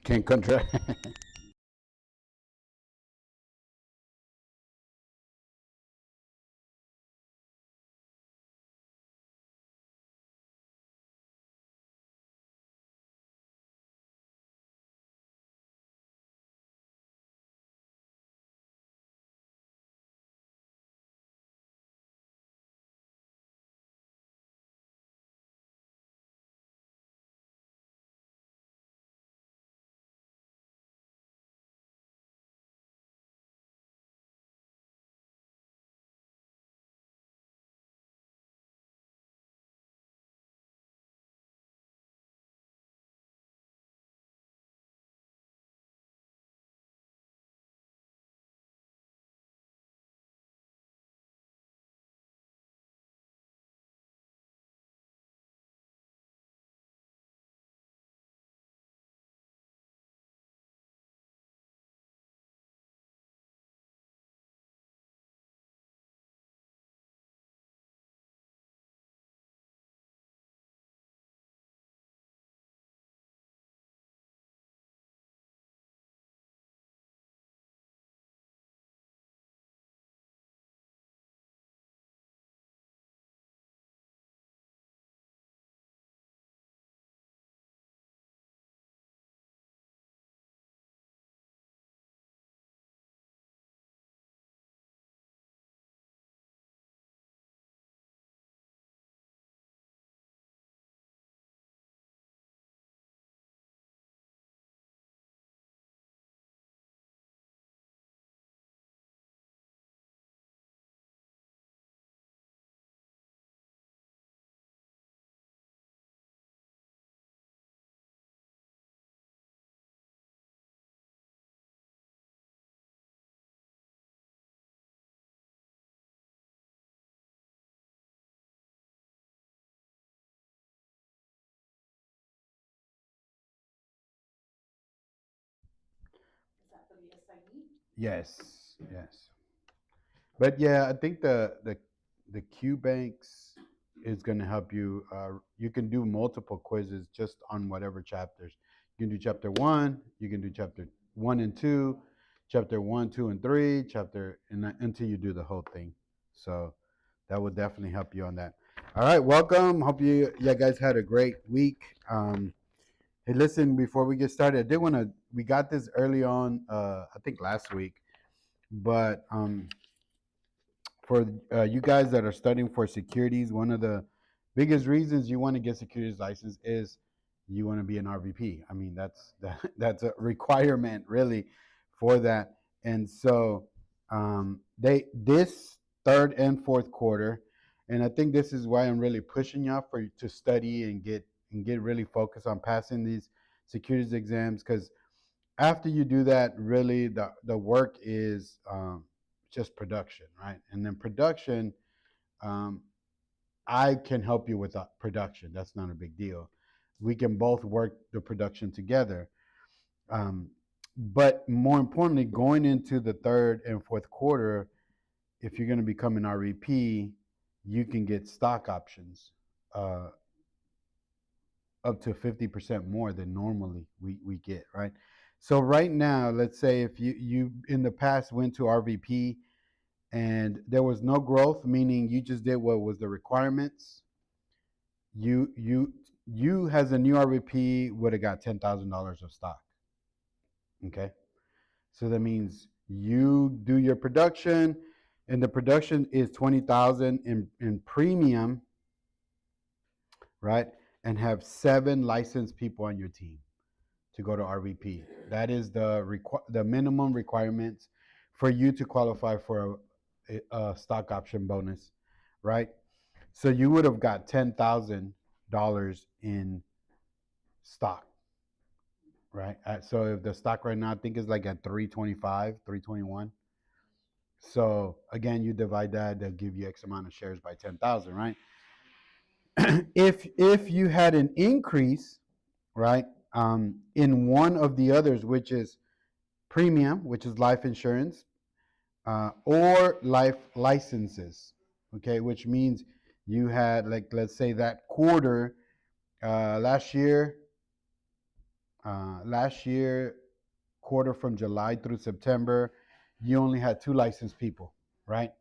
Can't control. Yes, yes. But yeah, I think the Q Banks is going to help you. You can do multiple quizzes just on whatever chapters. You can do chapter one. You can do chapter one and two, chapter one, two, and three, chapter and until you do the whole thing. So that would definitely help you on that. All right, welcome. Hope you guys had a great week. Hey, listen, before we get started, I did want to. We got this early on. I think last week, but for you guys that are studying for securities, one of the biggest reasons you want to get securities license is you want to be an RVP. I mean, that's a requirement really for that. And so they this third and fourth quarter, and I think this is why I'm really pushing y'all for you to study and get really focused on passing these securities exams because after you do that, really the work is just production, right? And then production, um, I can help you with production. That's not a big deal. We can both work the production together. Um, but more importantly, going into the third and fourth quarter, if you're going to become an REP, you can get stock options uh, up to 50% more than normally we get, right? So right now, let's say if you in the past went to RVP and there was no growth, meaning you just did what was the requirements, you you you as a new RVP would have got $10,000 of stock. Okay. So that means you do your production and the production is 20,000 in premium, right? And have 7 licensed people on your team to go to RVP. That is the minimum requirements for you to qualify for a stock option bonus, right? So you would have got $10,000 in stock, right? So if the stock right now I think is like at 325, 321. So again, you divide that, they'll give you X amount of shares by 10,000, right? If you had an increase, right, in one of the others, which is premium, which is life insurance, or life licenses, okay, which means you had, like, let's say that quarter last year, last year, quarter from July through September, you only had 2 licensed people, right?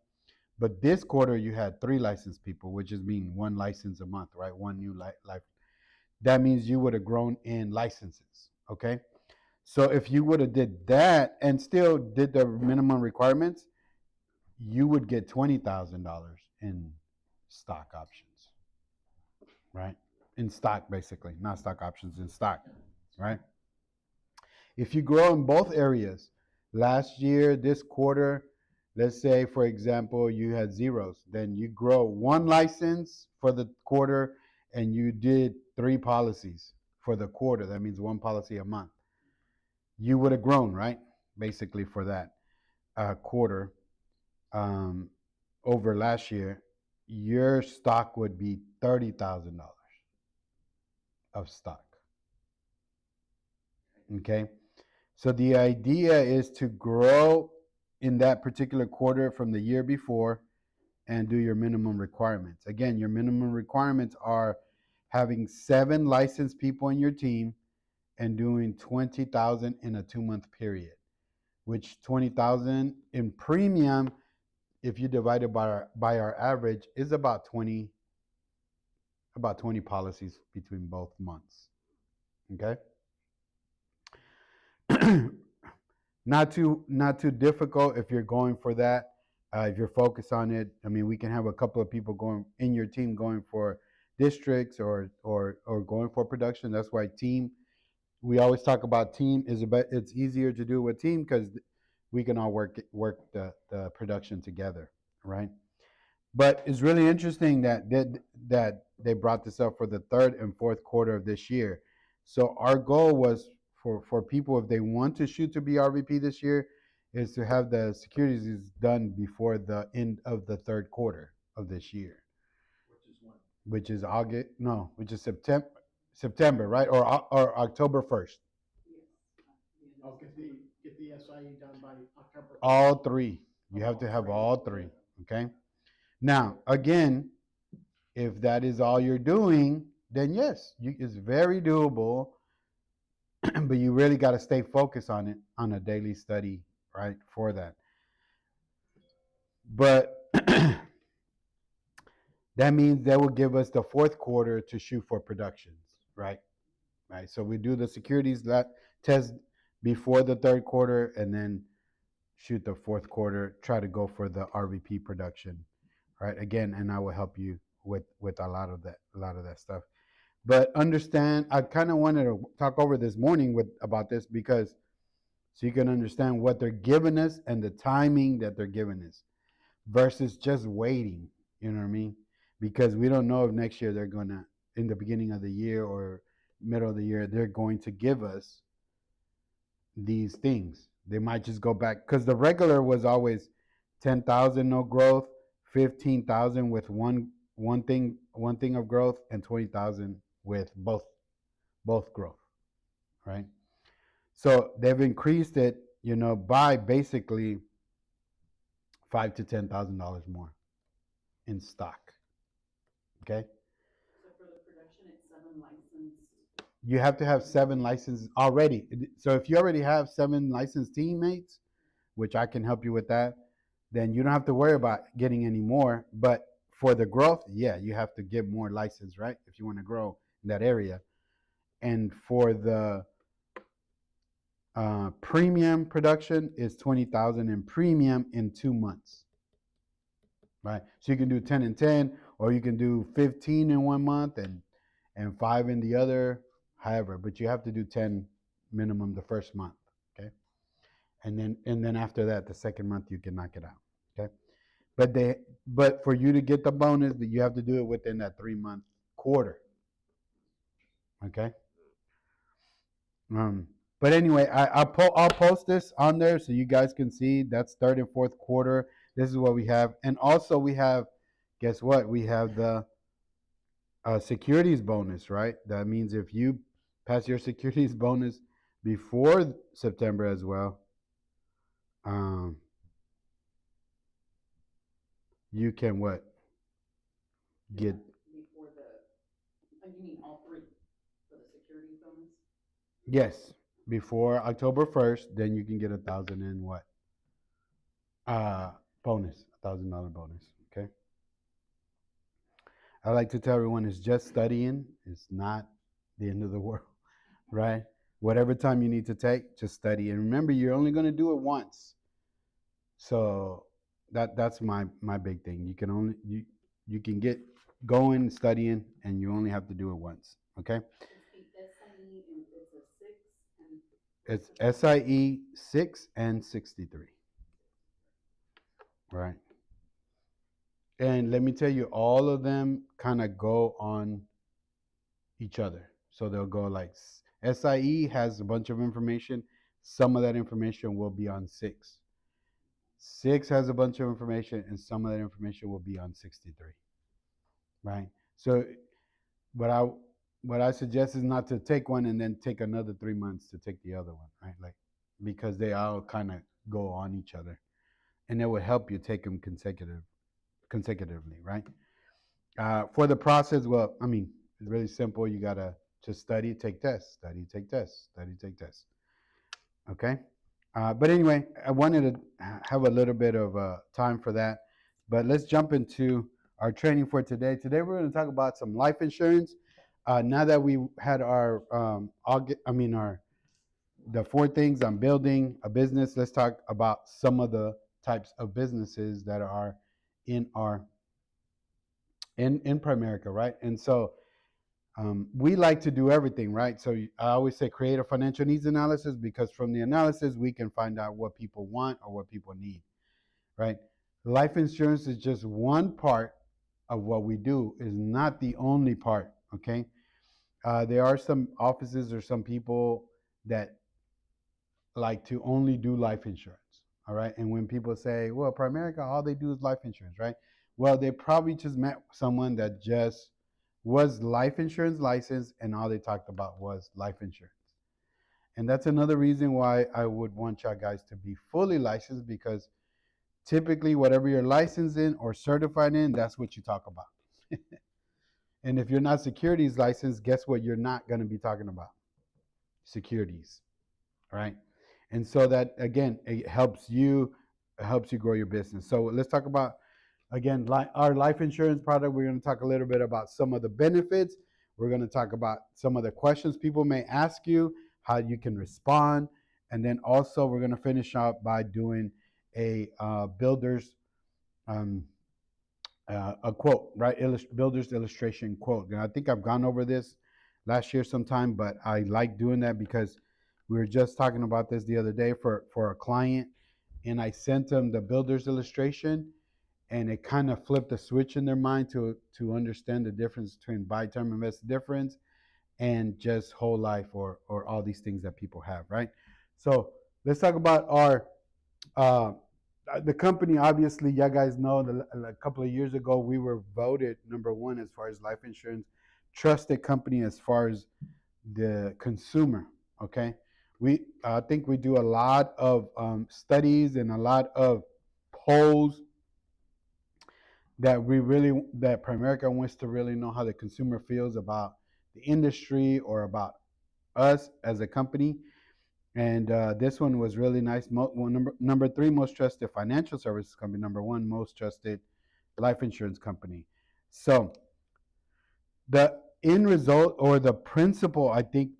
But this quarter you had 3 licensed people, which is mean 1 license a month, right? One new life. That means you would have grown in licenses. Okay. So if you would have did that and still did the minimum requirements, you would get $20,000 in stock options, right? In stock, basically, not stock options, in stock, right? If you grow in both areas, last year, this quarter, let's say, for example, you had zeros, then you grow 1 license for the quarter and you did 3 policies for the quarter. That means 1 policy a month. You would have grown, right? Basically, for that quarter um, over last year, your stock would be $30,000 of stock. Okay. So the idea is to grow in that particular quarter from the year before and do your minimum requirements. Again, your minimum requirements are having 7 licensed people in your team and doing 20,000 in a 2-month period, which 20,000 in premium, if you divide it by our average, is about 20 policies between both months. Okay. Not too difficult if you're going for that. If you're focused on it, I mean, we can have a couple of people going in your team going for districts or going for production. That's why team. We always talk about team is about. It's easier to do with team because we can all work the production together, right? But it's really interesting that they brought this up for the third and fourth quarter of this year. So our goal was for people, if they want to shoot to be RVP this year, is to have the securities done before the end of the third quarter of this year, Which is when? which is August. No, which is September, right? Or October 1st. Oh, get the SIE done by October. All 3. You have to have all 3. Okay. Now, again, if that is all you're doing, then yes, it's very doable. But you really got to stay focused on it on a daily study, right? For that. But that means that will give us the fourth quarter to shoot for productions, right? Right. So we do the securities test before the third quarter and then shoot the fourth quarter, try to go for the RVP production, right? Again, and I will help you with a lot of that stuff. But understand, I kind of wanted to talk over this morning about this because so you can understand what they're giving us and the timing that they're giving us versus just waiting. You know what I mean? Because we don't know if next year they're going to, in the beginning of the year or middle of the year, they're going to give us these things. They might just go back because the regular was always 10,000 no growth, 15,000 with one thing of growth, and 20,000 with both growth, right? So they've increased it, by basically $5,000 to $10,000 more in stock. Okay. So for the production, it's 7 licensed. You have to have 7 licenses already. So if you already have 7 licensed teammates, which I can help you with that, then you don't have to worry about getting any more. But for the growth, yeah, you have to get more license, right? If you want to grow in that area. And for the premium production is 20,000 in premium in 2 months, right? So you can do 10 and 10, or you can do 15 in 1 month and 5 in the other, however. But you have to do 10 minimum the first month, okay? And then after that, the second month you can knock it out, okay? But for you to get the bonus, you have to do it within that 3-month quarter, okay? But anyway, I'll post this on there so you guys can see. That's third and fourth quarter. This is what we have, and also we have, guess what? We have the securities bonus, right? That means if you pass your securities bonus before September as well, you can what? Get Before the, you mean all 3 for the security bonus? Yes, before October 1st, then you can get 1,000 in what? Uh, bonus, $1,000 bonus. Okay. I like to tell everyone it's just studying. It's not the end of the world, right? Whatever time you need to take, just study. And remember, you're only going to do it once. So that's my big thing. You can get going studying, and you only have to do it once. Okay. It's the SIE and it's a 6 and. It's SIE 6 and 63. Right. And let me tell you, all of them kind of go on each other. So they'll go like SIE has a bunch of information. Some of that information will be on 6. 6 has a bunch of information, and some of that information will be on 63. Right. So what I suggest is not to take one and then take another 3 months to take the other one. Right. Like because they all kind of go on each other, and it will help you take them consecutively. Right. For the process, well, I mean, it's really simple. You gotta just study, take tests, study, take tests, study, take tests. Okay. But anyway, I wanted to have a little bit of time for that. But let's jump into our training for today. Today we're going to talk about some life insurance. Now that we had our the 4 things on building a business, let's talk about some of the types of businesses that are in our in Primerica, right? And so we like to do everything, right? So I always say create a financial needs analysis, because from the analysis we can find out what people want or what people need, right? Life insurance is just one part of what we do, is not the only part. Okay. There are some offices or some people that like to only do life insurance. All right. And when people say, well, Primerica, all they do is life insurance, right? Well, they probably just met someone that just was life insurance licensed, and all they talked about was life insurance. And that's another reason why I would want y'all guys to be fully licensed, because typically whatever you're licensed in or certified in, that's what you talk about. And if you're not securities licensed, guess what? You're not going to be talking about securities, right? And so that, again, it helps you grow your business. So let's talk about, again, our life insurance product. We're going to talk a little bit about some of the benefits. We're going to talk about some of the questions people may ask you, how you can respond. And then also we're going to finish out by doing a builder's a quote, right? Builder's illustration quote. And I think I've gone over this last year sometime, but I like doing that because we were just talking about this the other day for a client, and I sent them the builder's illustration, and it kind of flipped a switch in their mind to understand the difference between buy term invest difference and just whole life or all these things that people have, right? So let's talk about our the company. Obviously, you guys know a couple of years ago we were voted #1 as far as life insurance trusted company as far as the consumer. Okay, I think we do a lot of studies and a lot of polls that Primerica wants to really know how the consumer feels about the industry or about us as a company. And this one was really nice. Number 3 most trusted financial services company. #1 most trusted life insurance company. So the end result or the principle, I think,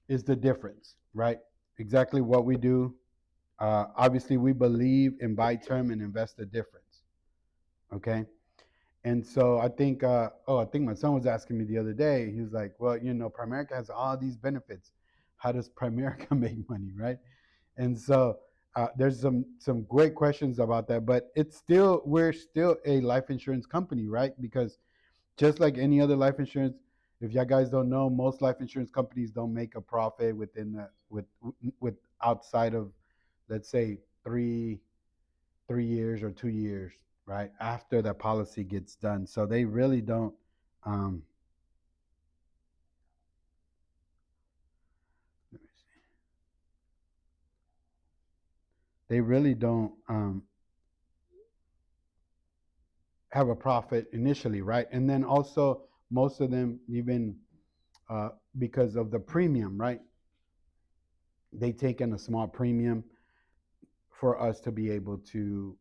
is the difference, right? Exactly what we do. Obviously, we believe in buy term and invest the difference. Okay. And so I think, I think my son was asking me the other day. He was like, well, Primerica has all these benefits. How does Primerica make money, right? And so there's some great questions about that. But we're still a life insurance company, right? Because just like any other life insurance, if y'all guys don't know, most life insurance companies don't make a profit with outside of, let's say, three years or 2 years, right, after the policy gets done. So they really don't let me see. They really don't have a profit initially, right? And then also most of them, even because of the premium, right? they take in a small premium for us to be able to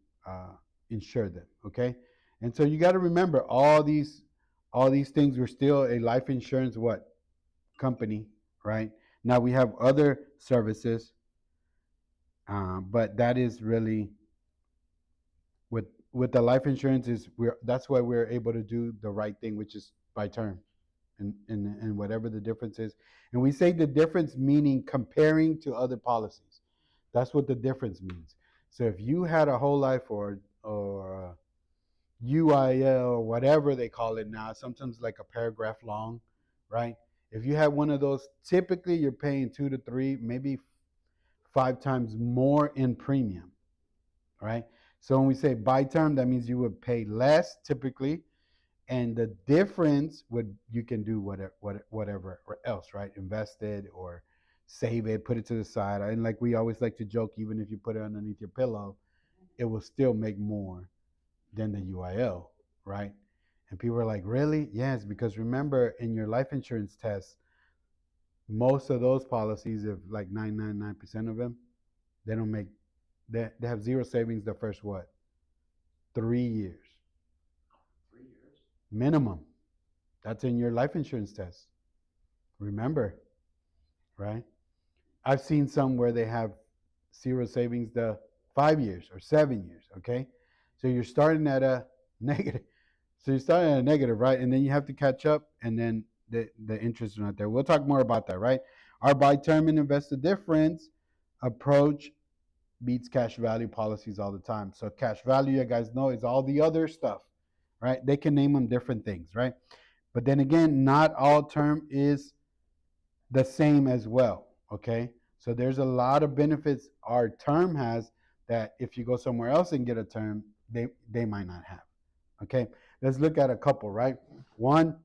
insure them. Okay, and so you got to remember all these things. We're still a life insurance what company, right? Now we have other services, but that is really with the life insurance is that's why we're able to do the right thing, which is by term, and whatever the difference is. And we say the difference meaning comparing to other policies. That's what the difference means. So if you had a whole life or UIL or whatever they call it now, sometimes like a paragraph long, right? If you have one of those, typically you're paying 2 to 3, maybe 5 times more in premium, right? So when we say by term, that means you would pay less typically, and the difference would you can do whatever else, right? Invest it or save it, put it to the side. And like we always like to joke, even if you put it underneath your pillow, it will still make more than the UIL, right? And people are like, really? Yes, because remember in your life insurance test, most of those policies, if like 999% of them, they don't make they have zero savings the first what? 3 years. 3 years. Minimum. That's in your life insurance test. Remember, right? I've seen some where they have zero savings the 5 years or 7 years, okay? So you're starting at a negative. So you're starting at a negative, right? And then you have to catch up, and then the interest is not there. We'll talk more about that, right? Our buy term and invest the difference approach beats cash value policies all the time. So cash value, you guys know, is all the other stuff, right? They can name them different things, right? But then again, not all term is the same as well, okay? So there's a lot of benefits our term has that if you go somewhere else and get a term, they might not have, okay? Let's look at a couple, right? One,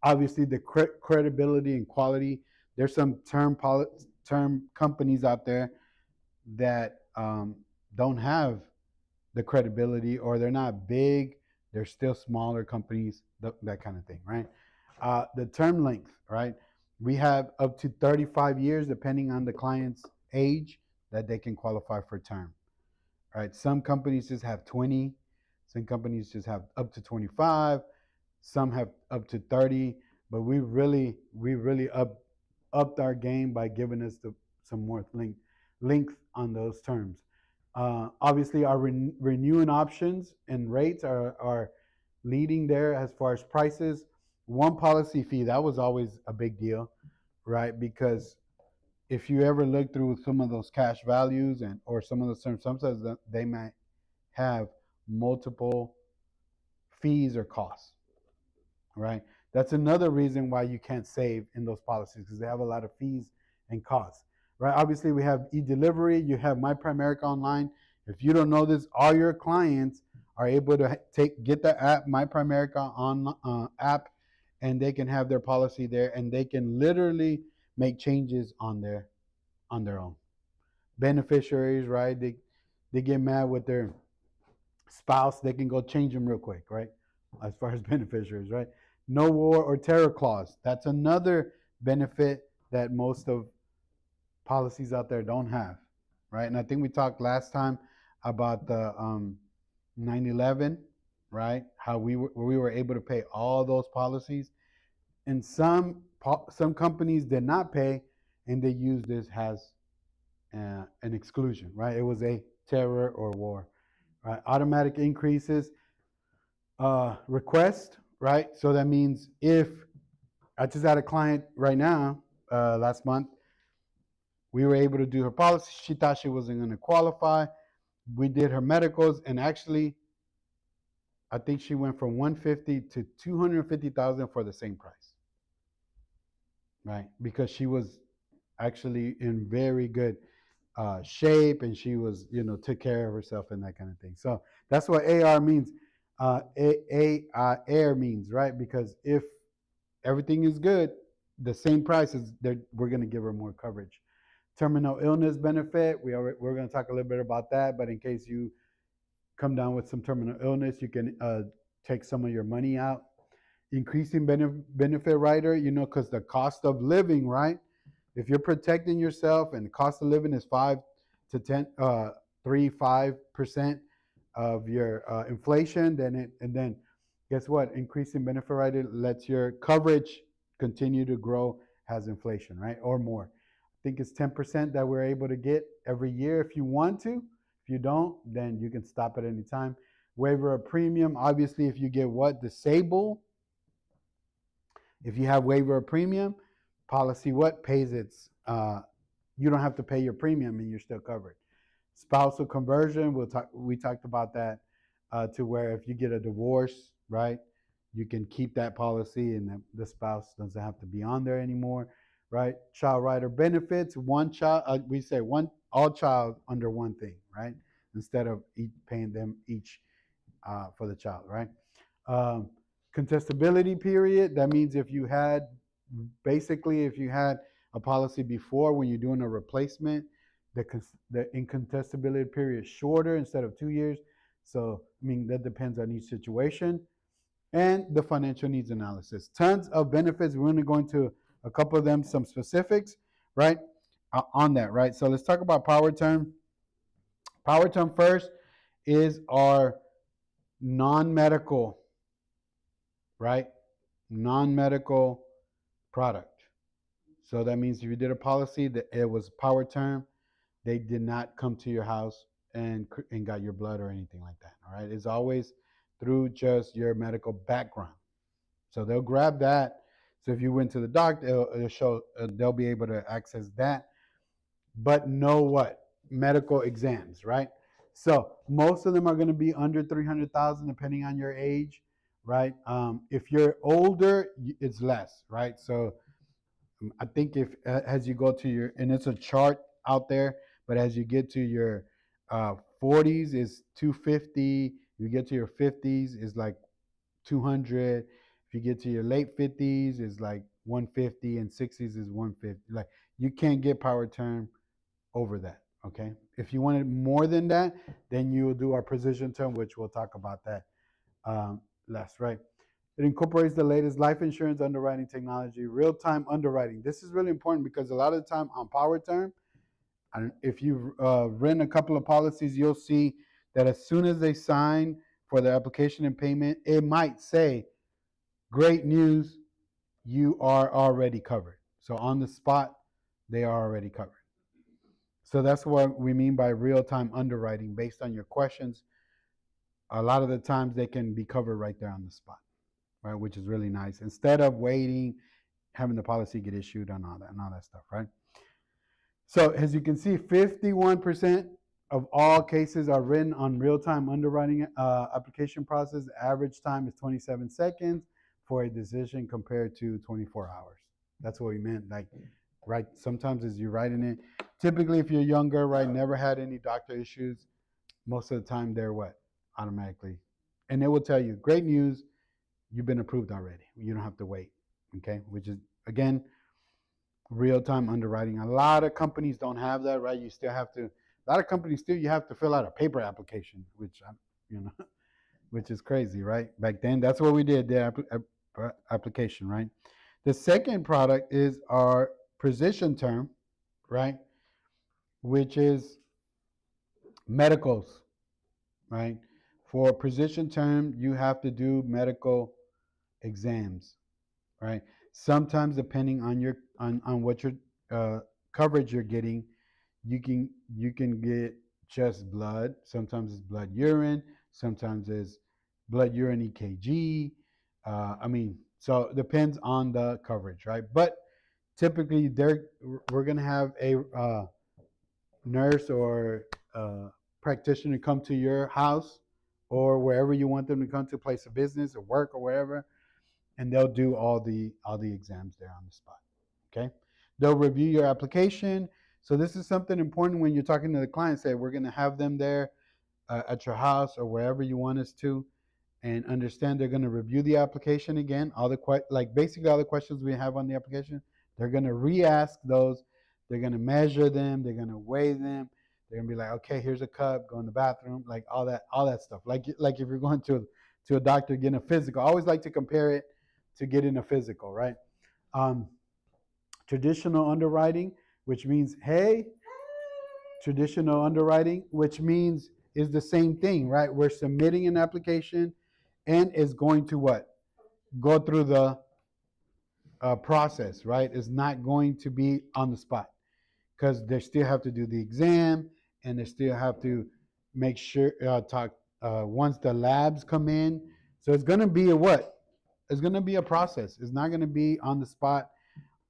obviously the credibility and quality. There's some term companies out there that don't have the credibility, or they're not big, they're still smaller companies, that kind of thing, right? The term length, right? We have up to 35 years, depending on the client's age, that they can qualify for term, right? Some companies just have 20, some companies just have up to 25, some have up to 30, but we really upped our game by giving us some more length on those terms. Obviously, our renewing options and rates are leading there as far as prices. One policy fee, that was always a big deal, right? Because if you ever look through some of those cash values and or some of those terms, sometimes they might have multiple fees or costs, right? That's another reason why you can't save in those policies, because they have a lot of fees and costs, right? Obviously, we have e-delivery. You have My Primerica Online. If you don't know this, all your clients are able to get the app, My Primerica on app, and they can have their policy there, and they can literally make changes on their own. Beneficiaries, right? They get mad with their spouse, they can go change them real quick, right? As far as beneficiaries, right? No war or terror clause. That's another benefit that most of policies out there don't have, right? And I think we talked last time about the 9/11, right? How we were able to pay all those policies, and some companies did not pay, and they used this as an exclusion, right? It was a terror or war, right? Automatic increases, request, right? So that means if I just had a client right now, last month, we were able to do her policy. She thought she wasn't going to qualify. We did her medicals, and actually, I think she went from 150 to 250,000 for the same price, right? Because she was actually in very good shape, and she was, took care of herself and that kind of thing. So that's what AR means. AIR means, right? Because if everything is good, the same price is there, we're going to give her more coverage. Terminal illness benefit, we're going to talk a little bit about that, but in case you come down with some terminal illness, you can take some of your money out. Increasing benefit rider, because the cost of living, right? If you're protecting yourself and the cost of living is 5% of your inflation, then guess what? Increasing benefit rider lets your coverage continue to grow as inflation, right? Or more. I think it's 10% that we're able to get every year if you want to. If you don't, then you can stop at any time. Waiver of premium, obviously, if you get what? Disabled. If you have waiver of premium, policy what? Pays its, you don't have to pay your premium and you're still covered. Spousal conversion, we talked about that, to where if you get a divorce, right, you can keep that policy and the spouse doesn't have to be on there anymore, right? Child rider benefits, one child, we say all child under one thing, right? Instead of paying them each for the child, right? Contestability period, that means if you had a policy before, when you're doing a replacement, the incontestability period is shorter instead of 2 years. So, I mean, that depends on each situation. And the financial needs analysis. Tons of benefits. We're going to go into a couple of them, some specifics, right, on that, right? So let's talk about power term. Power term first is our non-medical, right? Non-medical product. So that means if you did a policy that it was power term, they did not come to your house and got your blood or anything like that. All right. It's always through just your medical background. So they'll grab that. So if you went to the doctor, it'll show, they'll be able to access that. But know what? Medical exams, right? So most of them are going to be under 300,000, depending on your age, right? If you're older, it's less, right? So I think if as you go to your, and it's a chart out there, but as you get to your 40s is 250. You get to your 50s is like 200. If you get to your late 50s is like 150, and 60s is 150. Like, you can't get power term over that. Okay. If you wanted more than that, then you will do our precision term, which we'll talk about that less, right? It incorporates the latest life insurance underwriting technology, real-time underwriting. This is really important because a lot of the time on power term, and if you've written a couple of policies, you'll see that as soon as they sign for the application and payment, it might say, great news, you are already covered. So on the spot, they are already covered. So that's what we mean by real-time underwriting. Based on your questions, a lot of the times they can be covered right there on the spot, right? Which is really nice. Instead of waiting, having the policy get issued and all that stuff, right? So as you can see, 51% of all cases are written on real-time underwriting application process. The average time is 27 seconds for a decision compared to 24 hours. That's what we meant. Like, right, sometimes as you're writing it, typically if you're younger, right, never had any doctor issues, most of the time they're what? Automatically. And they will tell you, great news, you've been approved already. You don't have to wait, okay? Which is, again, real-time underwriting. A lot of companies don't have that, right? You still have to, a lot of companies still, you have to fill out a paper application, which, which is crazy, right? Back then, that's what we did, the application, right? The second product is our precision term, right? Which is medicals, right? For precision term, you have to do medical exams, right? Sometimes, depending on your on what your coverage you're getting, you can get just blood. Sometimes it's blood urine. Sometimes it's blood urine EKG. So it depends on the coverage, right? But typically, we're gonna have a nurse or practitioner come to your house or wherever you want them to come to, place of business or work or wherever, and they'll do all the exams there on the spot. Okay, they'll review your application. So this is something important when you're talking to the client. Say, we're going to have them there at your house or wherever you want us to, and understand they're going to review the application again. Basically all the questions we have on the application, they're going to re-ask those. They're going to measure them. They're going to weigh them. They're going to be like, okay, here's a cup. Go in the bathroom. Like all that stuff. Like if you're going to a doctor getting a physical, I always like to compare it to getting a physical, right? To traditional underwriting, which means, hey, traditional underwriting, which means is the same thing, right? We're submitting an application and is going to what? Go through the process, right? It's not going to be on the spot because they still have to do the exam and they still have to make sure once the labs come in. So it's going to be a what? It's going to be a process. It's not going to be on the spot.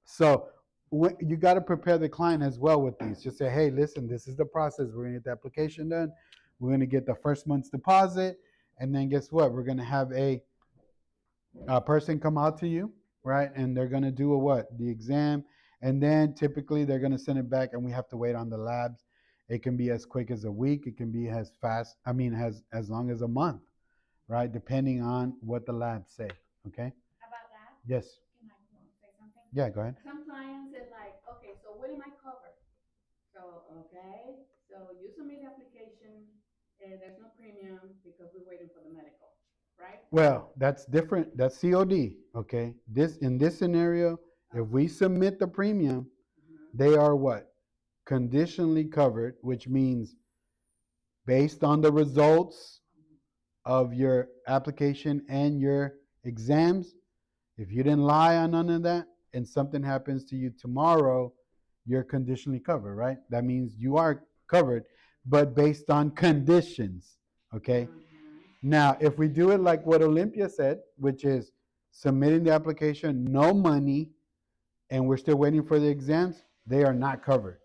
So you got to prepare the client as well with these. Just say, hey, listen, this is the process. We're going to get the application done. We're going to get the first month's deposit. And then guess what? We're going to have a person come out to you, right? And they're going to do a what? The exam. And then typically they're going to send it back and we have to wait on the labs. It can be as quick as a week. It can be as fast, as long as a month, right? Depending on what the labs say, okay? About that, Yes. can I say something? Yeah, go ahead. Some clients are like, okay, so what am I covered? So, okay, so you submit the application, and there's no premium because we're waiting for the medical, right? Well, that's different. That's COD, okay? In this scenario, if we submit the premium, they are what? Conditionally covered, which means based on the results of your application and your exams, if you didn't lie on none of that and something happens to you tomorrow, you're conditionally covered, right? That means you are covered, but based on conditions, okay? Now, if we do it like what Olympia said, which is submitting the application, no money, and we're still waiting for the exams, they are not covered,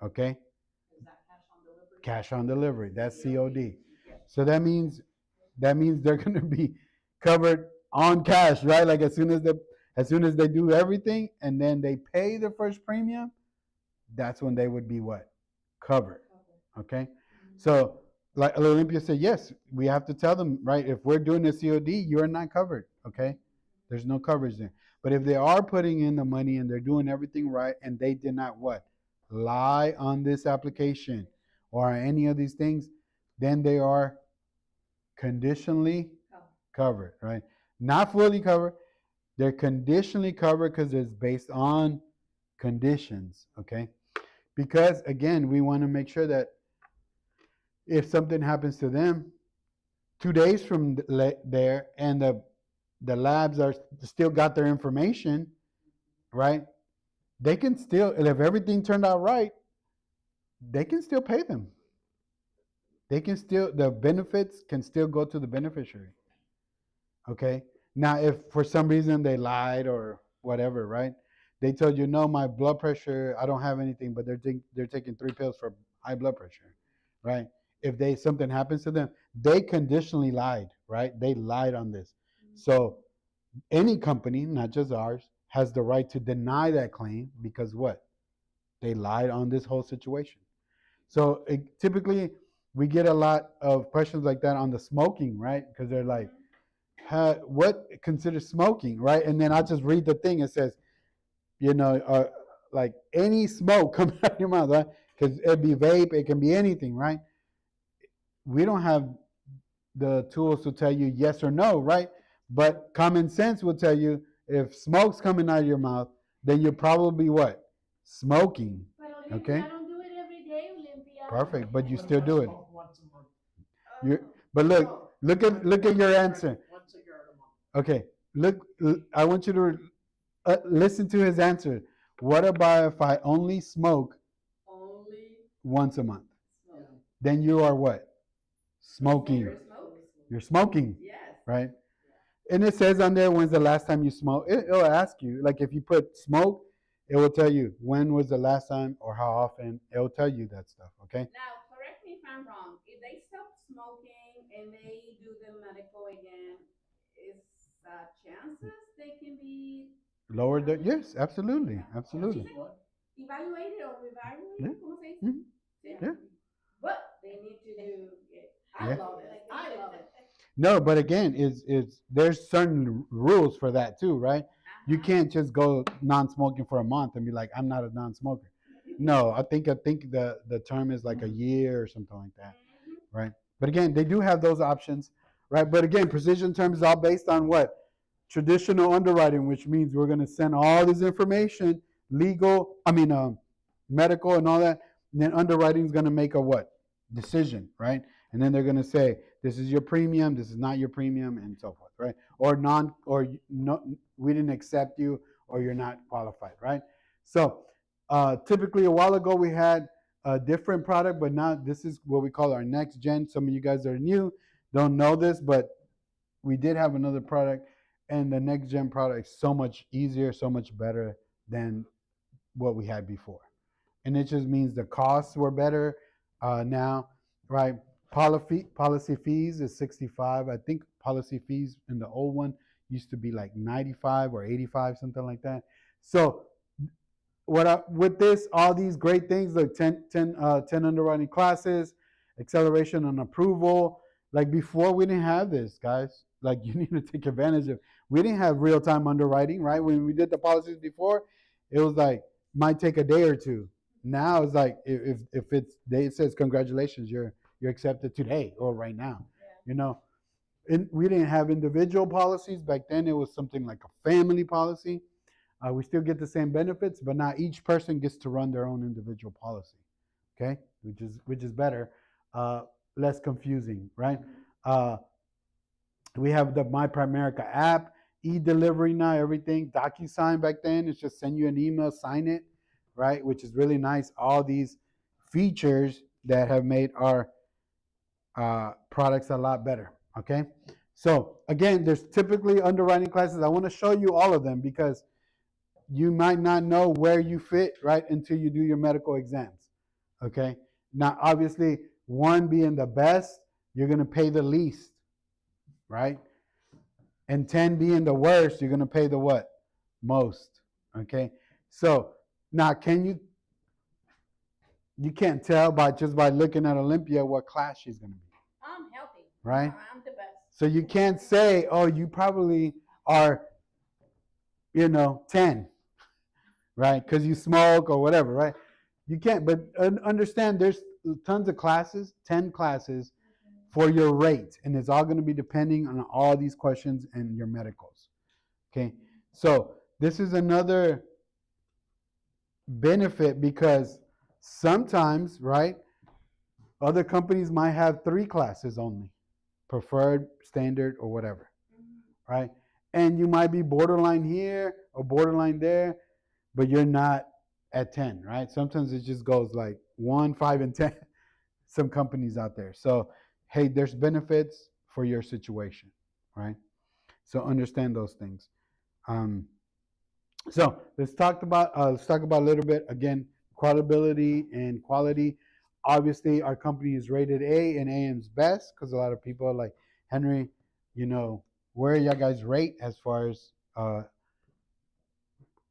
okay? Is that cash on delivery? Cash on delivery, that's COD. So that means they're going to be covered on cash, right? Like as soon as they do everything and then they pay the first premium, that's when they would be what? Covered, okay? So like Olympia said, yes, we have to tell them, right? If we're doing a COD, you're not covered, okay? There's no coverage there. But if they are putting in the money and they're doing everything right and they did not what? Lie on this application or any of these things, then they are conditionally covered, right? Not fully covered. They're conditionally covered because it's based on conditions, okay? Because again, we want to make sure that if something happens to them 2 days from there and the labs are still got their information, right? They can still, if everything turned out right, they can still pay them. They can still, the benefits can still go to the beneficiary. Okay. Now, if for some reason they lied or whatever, right? They told you, no, my blood pressure, I don't have anything, but they're taking 3 pills for high blood pressure, right? If something happens to them, they conditionally lied, right? They lied on this. So any company, not just ours, has the right to deny that claim because what? They lied on this whole situation. So typically we get a lot of questions like that on the smoking, right? Because they're like, what considers smoking, right? And then I just read the thing. It says, like any smoke coming out of your mouth, right? Because it'd be vape, it can be anything, right? We don't have the tools to tell you yes or no, right? But common sense will tell you if smoke's coming out of your mouth, then you're probably what? Smoking. But okay? I don't do it every day, Olympia. Perfect, but you still do it. Once a month. But look at your answer. Once a year a month. Okay, look, I want you to listen to his answer. What about if I only smoke once a month? Smoke. Then you are what? Smoking. You're smoking, Yes. right? And it says on there, when's the last time you smoked? It'll ask you, like if you put smoke, it will tell you when was the last time or how often. It will tell you that stuff, okay? Now, correct me if I'm wrong. If they stop smoking and they do the medical again, is chances they can be Lower the, yes, absolutely, absolutely. evaluated or reevaluated? Yeah. ¿Cómo se dice? Mhm. Sí. Yeah. But they need to do it. I Yeah. love it. I love it. No, but again, there's certain rules for that too, right? You can't just go non-smoking for a month and be like, I'm not a non-smoker. No, I think the term is like a year or something like that, right? But again, they do have those options, right? But again, precision terms is all based on what? Traditional underwriting, which means we're going to send all this information medical and all that. And then underwriting is going to make a what? Decision, right? And then they're going to say, this is your premium, this is not your premium, and so forth, right? We didn't accept you, or you're not qualified, right? So typically a while ago we had a different product, but now this is what we call our next gen. Some of you guys that are new don't know this, but we did have another product, and the next gen product is so much easier, so much better than what we had before. And it just means the costs were better now, right? Policy fees is 65. I think policy fees in the old one used to be like 95 or 85, something like that. So with this, all these great things, like 10 underwriting classes, acceleration on approval. Like before, we didn't have this, guys. Like you need to take advantage of. We didn't have real-time underwriting, right? When we did the policies before, it was like might take a day or two. Now it's like if it says congratulations, you're accepted today or right now. Yeah. You know, and we didn't have individual policies back then. It was something like a family policy. We still get the same benefits, but now each person gets to run their own individual policy. Okay, which is better, less confusing, right? We have the My Primerica app, e-delivery now, everything. DocuSign back then, it's just send you an email, sign it, right? Which is really nice. All these features that have made our products a lot better, okay? So again, there's typically underwriting classes. I want to show you all of them because you might not know where you fit, right, until you do your medical exams, okay? Now, obviously, 1 being the best, you're going to pay the least, right? And 10 being the worst, you're going to pay the what? Most, okay? So now, you can't tell by looking at Olympia what class she's going to be. I'm healthy. Right? I'm the best. So you can't say, oh, you probably are, 10, right? Because you smoke or whatever, right? You can't, but understand there's tons of classes, 10 classes for your rate. And it's all going to be depending on all these questions and your medicals. Okay? So this is another benefit because sometimes, right, other companies might have 3 classes only, preferred, standard, or whatever, right? And you might be borderline here or borderline there, but you're not at 10, right? Sometimes it just goes like 1, 5, and 10, some companies out there. So, hey, there's benefits for your situation, right? So understand those things. So let's talk about a little bit, again, credibility and quality. Obviously, our company is rated A, and AM's best because a lot of people are like, Henry, where y'all guys rate as far as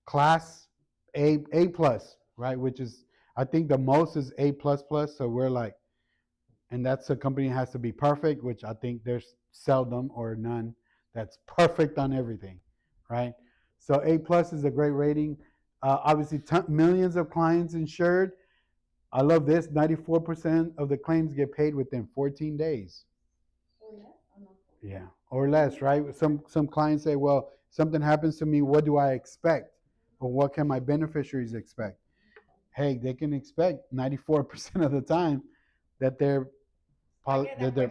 class A plus, right? Which is, I think the most is A plus plus. So we're like, and that's a company that has to be perfect, which I think there's seldom or none that's perfect on everything, right? So A plus is a great rating. Obviously, millions of clients insured. I love this. 94% of the claims get paid within 14 days. Yeah, or less, right? Some clients say, well, something happens to me, what do I expect? Or what can my beneficiaries expect? Hey, they can expect 94% of the time that their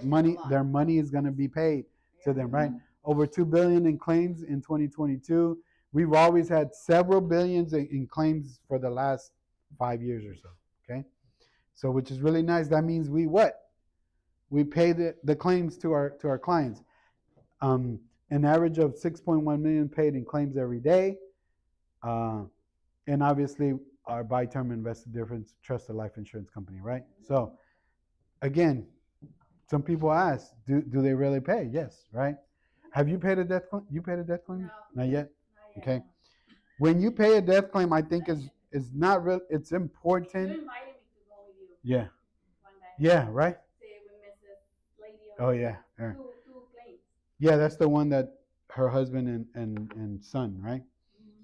money is going to be paid to them, right? Over $2 billion in claims in 2022. We've always had several billions in claims for the last 5 years or so, okay? So, which is really nice. That means we pay the claims to our clients. An average of 6.1 million paid in claims every day. And obviously our buy term invested difference trusted life insurance company, right? So again, some people ask, do they really pay? Yes, right? Have you paid a death claim? You paid a death claim? No. Not yet? Okay. When you pay a death claim, I think is not real. It's important. You invited me to go with you. Yeah. One day. Yeah, right? See, we met this lady Oh yeah. two claims. Yeah, that's the one that her husband and son, right? Mm-hmm.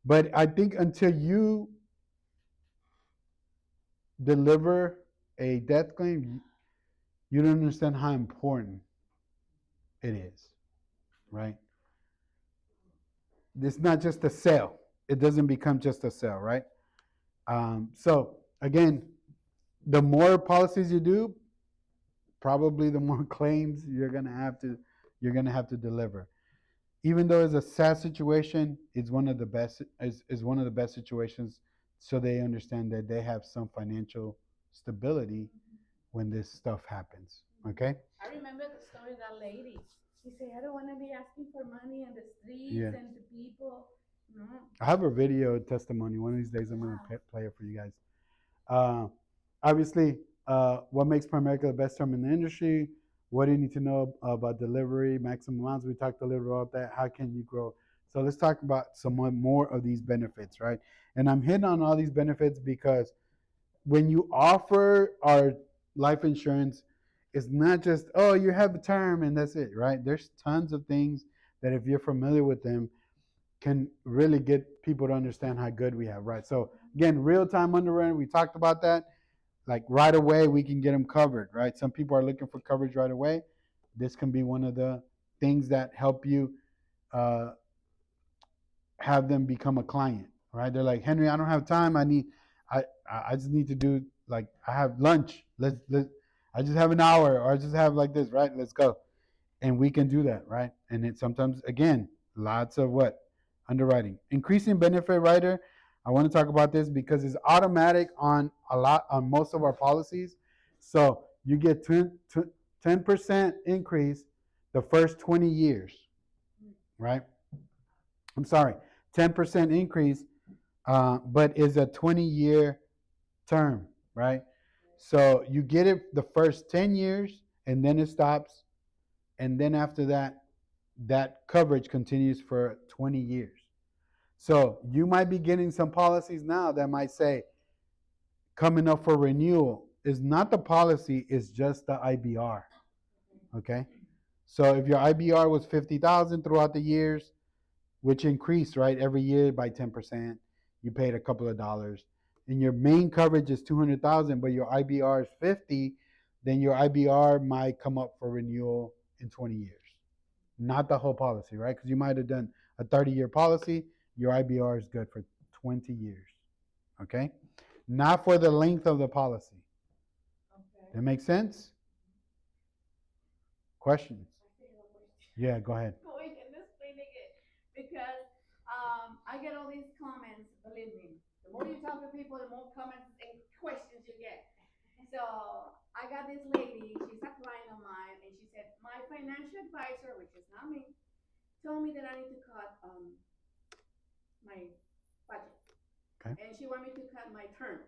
But I think until you deliver a death claim, you don't understand how important it is, right? It's not just a sale. it doesn't become just a sale, right? So again, the more policies you do, probably the more claims you're gonna have to deliver. Even though it's a sad situation, it's one of the best is one of the best situations, so they understand that they have some financial stability when this stuff happens. Okay? I remember the story of that lady. She said, I don't want to be asking for money in the streets Yeah. and to people. No. I have a video testimony. One of these days, I'm gonna play it for you guys. Obviously, what makes Primerica the best term in the industry? What do you need to know about delivery, maximum amounts? We talked a little bit about that. How can you grow? So let's talk about some more of these benefits, right? And I'm hitting on all these benefits because when you offer our life insurance, it's not just, oh, you have a term and that's it, right? There's tons of things that if you're familiar with them can really get people to understand how good we have, right? So again, real-time underwriting, we talked about that. Like right away, we can get them covered, right? Some people are looking for coverage right away. This can be one of the things that help you have them become a client, right? They're like, Henry, I don't have time. I just need to do, like, I have lunch. I just have an hour, or I just have like this, right? Let's go. And we can do that, right? And it sometimes, again, lots of what? Underwriting. Increasing benefit rider. I want to talk about this because it's automatic on most of our policies. So you get 10% increase the first 20 years, right? I'm sorry, 10% increase, but is a 20-year term, right? So you get it the first 10 years and then it stops. And then after that, that coverage continues for 20 years. So you might be getting some policies now that might say coming up for renewal is not the policy, it's just the IBR. Okay? So if your IBR was 50,000 throughout the years, which increased, right, every year by 10%, you paid a couple of dollars, and your main coverage is 200,000, but your IBR is 50, then your IBR might come up for renewal in 20 years. Not the whole policy, right? Because you might have done a 30-year policy, your IBR is good for 20 years. Okay? Not for the length of the policy. Okay. That makes sense? Questions? Yeah, go ahead. Go ahead and explain it. Because I get all these comments, believe me. The more you talk to people, the more comments and questions you get. So I got this lady, she's a client of mine, and she said, my financial advisor, which is not me, told me that I need to cut my budget. Okay. And she wanted me to cut my term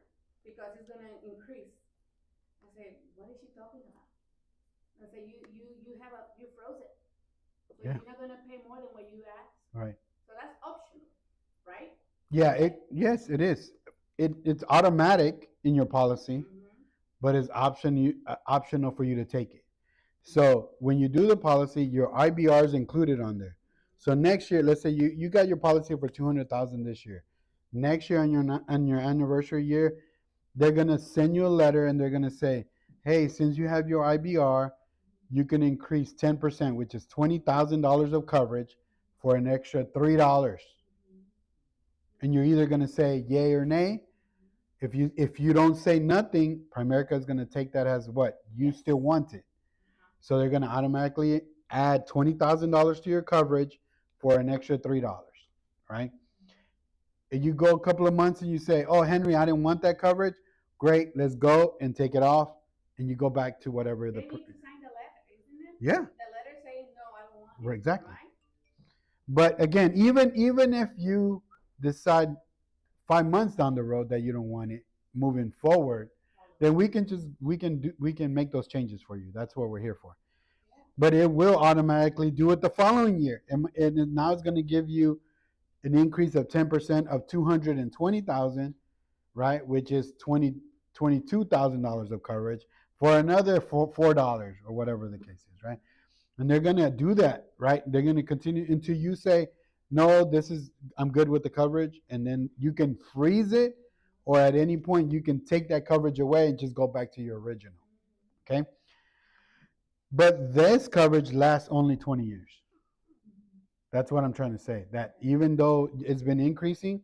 because it's gonna increase. I said, what is she talking about? I said, you froze it. So Yeah. you're not gonna pay more than what you asked. Right. So that's optional, right? Yeah, yes, it is. It's automatic in your policy, Mm-hmm. but it's optional for you to take it. So when you do the policy, your IBR is included on there. So next year, let's say you got your policy for 200,000 this year. Next year on your anniversary year, they're gonna send you a letter and they're gonna say, hey, since you have your IBR, you can increase 10%, which is $20,000 of coverage for an extra $3. And you're either gonna say yay or nay. If you don't say nothing, Primerica is gonna take that as what? You still want it. So they're gonna automatically add $20,000 to your coverage for an extra $3, right? If you go a couple of months and you say, oh, Henry, I didn't want that coverage, great, let's go and take it off, and you go back to whatever They need to sign the letter, isn't it? Yeah. The letter saying, no, I don't want it. Exactly. Right? But again, even if you decide 5 months down the road that you don't want it moving forward, then we can make those changes for you. That's what we're here for. But it will automatically do it the following year, and now it's going to give you an increase of 10% of 220,000, right? Which is $22,000 of coverage for another $4 or whatever the case is, right? And they're going to do that, right? They're going to continue until you say, no, I'm good with the coverage, and then you can freeze it, or at any point you can take that coverage away and just go back to your original. Okay? But this coverage lasts only 20 years. That's what I'm trying to say. That even though it's been increasing,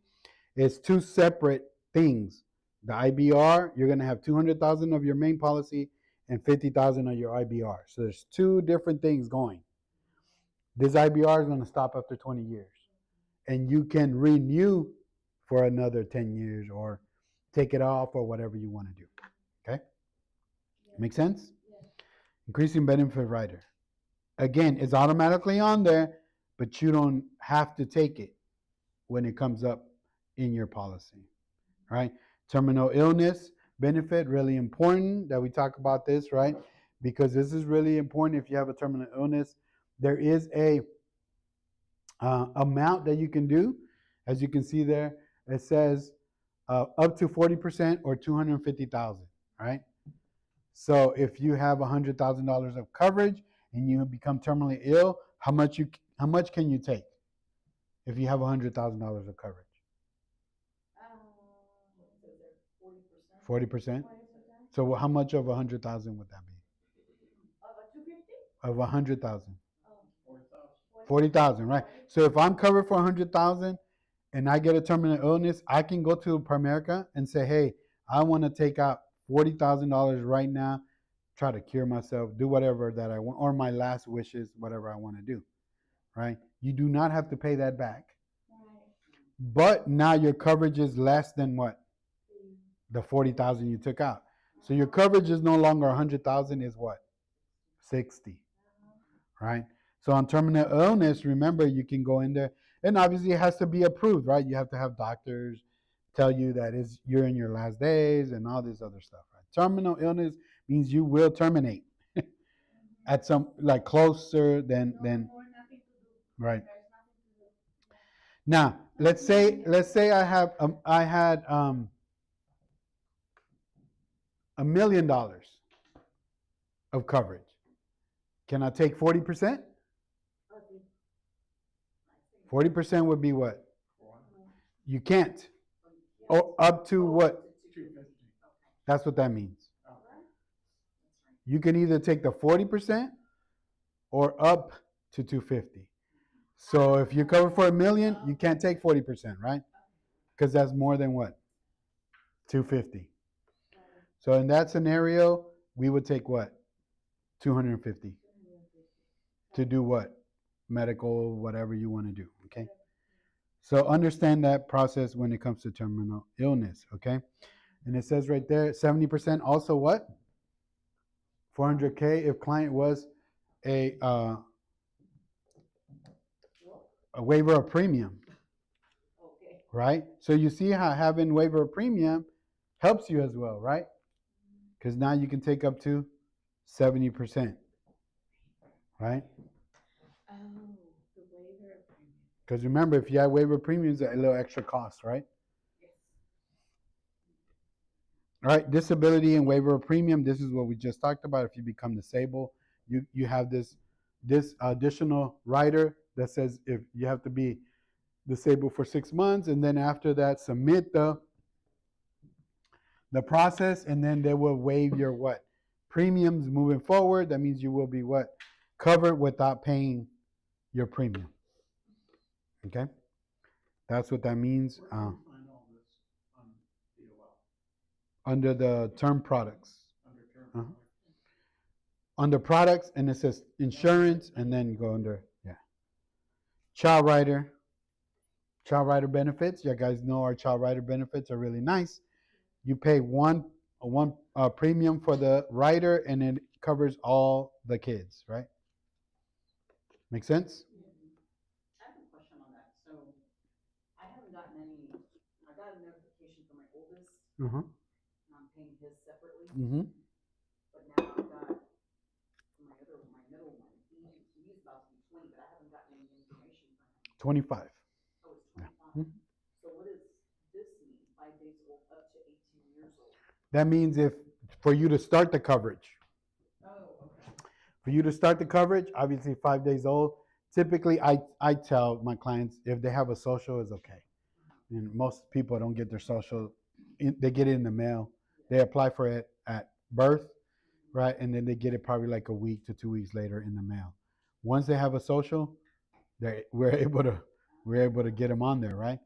It's two separate things. The IBR, you're gonna have 200,000 of your main policy and 50,000 of your IBR. So there's two different things going. This IBR is gonna stop after 20 years, and you can renew for another 10 years or take it off or whatever you want to do. Okay? Make sense? Increasing benefit rider. Again, it's automatically on there, but you don't have to take it when it comes up in your policy. Right? Terminal illness benefit, really important that we talk about this, right? Because this is really important if you have a terminal illness. There is a amount that you can do. As you can see there, it says up to 40% or 250,000, right? So if you have $100,000 of coverage and you become terminally ill, how much can you take if you have $100,000 of coverage? 40%. So how much of 100,000 would that be? Of 100,000. 40,000, right? So if I'm covered for 100,000 and I get a terminal illness, I can go to Primerica and say, hey, I want to take out $40,000 right now, try to cure myself, do whatever that I want, or my last wishes, whatever I want to do, right? You do not have to pay that back. But now your coverage is less than what? The 40,000 you took out. So your coverage is no longer 100,000, is what? 60, right? So on terminal illness, remember, you can go in there, and obviously it has to be approved, right? You have to have doctors tell you that you're in your last days and all this other stuff, right? Terminal illness means you will terminate at some, like, closer than right. Now, let's say I had $1 million of coverage. Can I take 40%? 40% would be what? You can't. Oh, up to what? That's what that means. You can either take the 40% or up to 250. So if you cover for $1 million, you can't take 40%, right? Because that's more than what? 250. So in that scenario, we would take what? 250 to do what? Medical, whatever you want to do, okay? So understand that process when it comes to terminal illness, okay? And it says right there, 70% also what? 400K if client was a waiver of premium, right? So you see how having waiver of premium helps you as well, right? Because now you can take up to 70%, right? Oh, the waiver of premium. Because remember, if you have waiver premiums, a little extra cost, right? Yes. All right, disability and waiver of premium. This is what we just talked about. If you become disabled, you have this additional rider that says if you have to be disabled for 6 months, and then after that, submit the process, and then they will waive your what? Premiums moving forward. That means you will be what? Covered without paying your premium. Okay? That's what that means. Where do you find all this on DOL? Under the term products. Under term Uh-huh. products? Under products, and it says insurance, and then go under, child rider. Child rider benefits. You guys know our child rider benefits are really nice. You pay one premium for the rider, and it covers all the kids, right? Make sense? I have a question on that. So I haven't gotten any, I got a notification from my oldest, Uh-huh. and I'm paying his separately. Mm-hmm. But now I've got my middle one. He's about to be 20, but I haven't gotten any information from him. 25. Oh, it's 25. Mhm. So what does this mean? 5 days old up to 18 years old. That means for you to start the coverage. Oh, okay. For you to start the coverage, obviously 5 days old. Typically, I tell my clients if they have a social, it's okay. And most people don't get their social, they get it in the mail. They apply for it at birth, right? And then they get it probably like a week to 2 weeks later in the mail. Once they have a social, we're able to get them on there, right?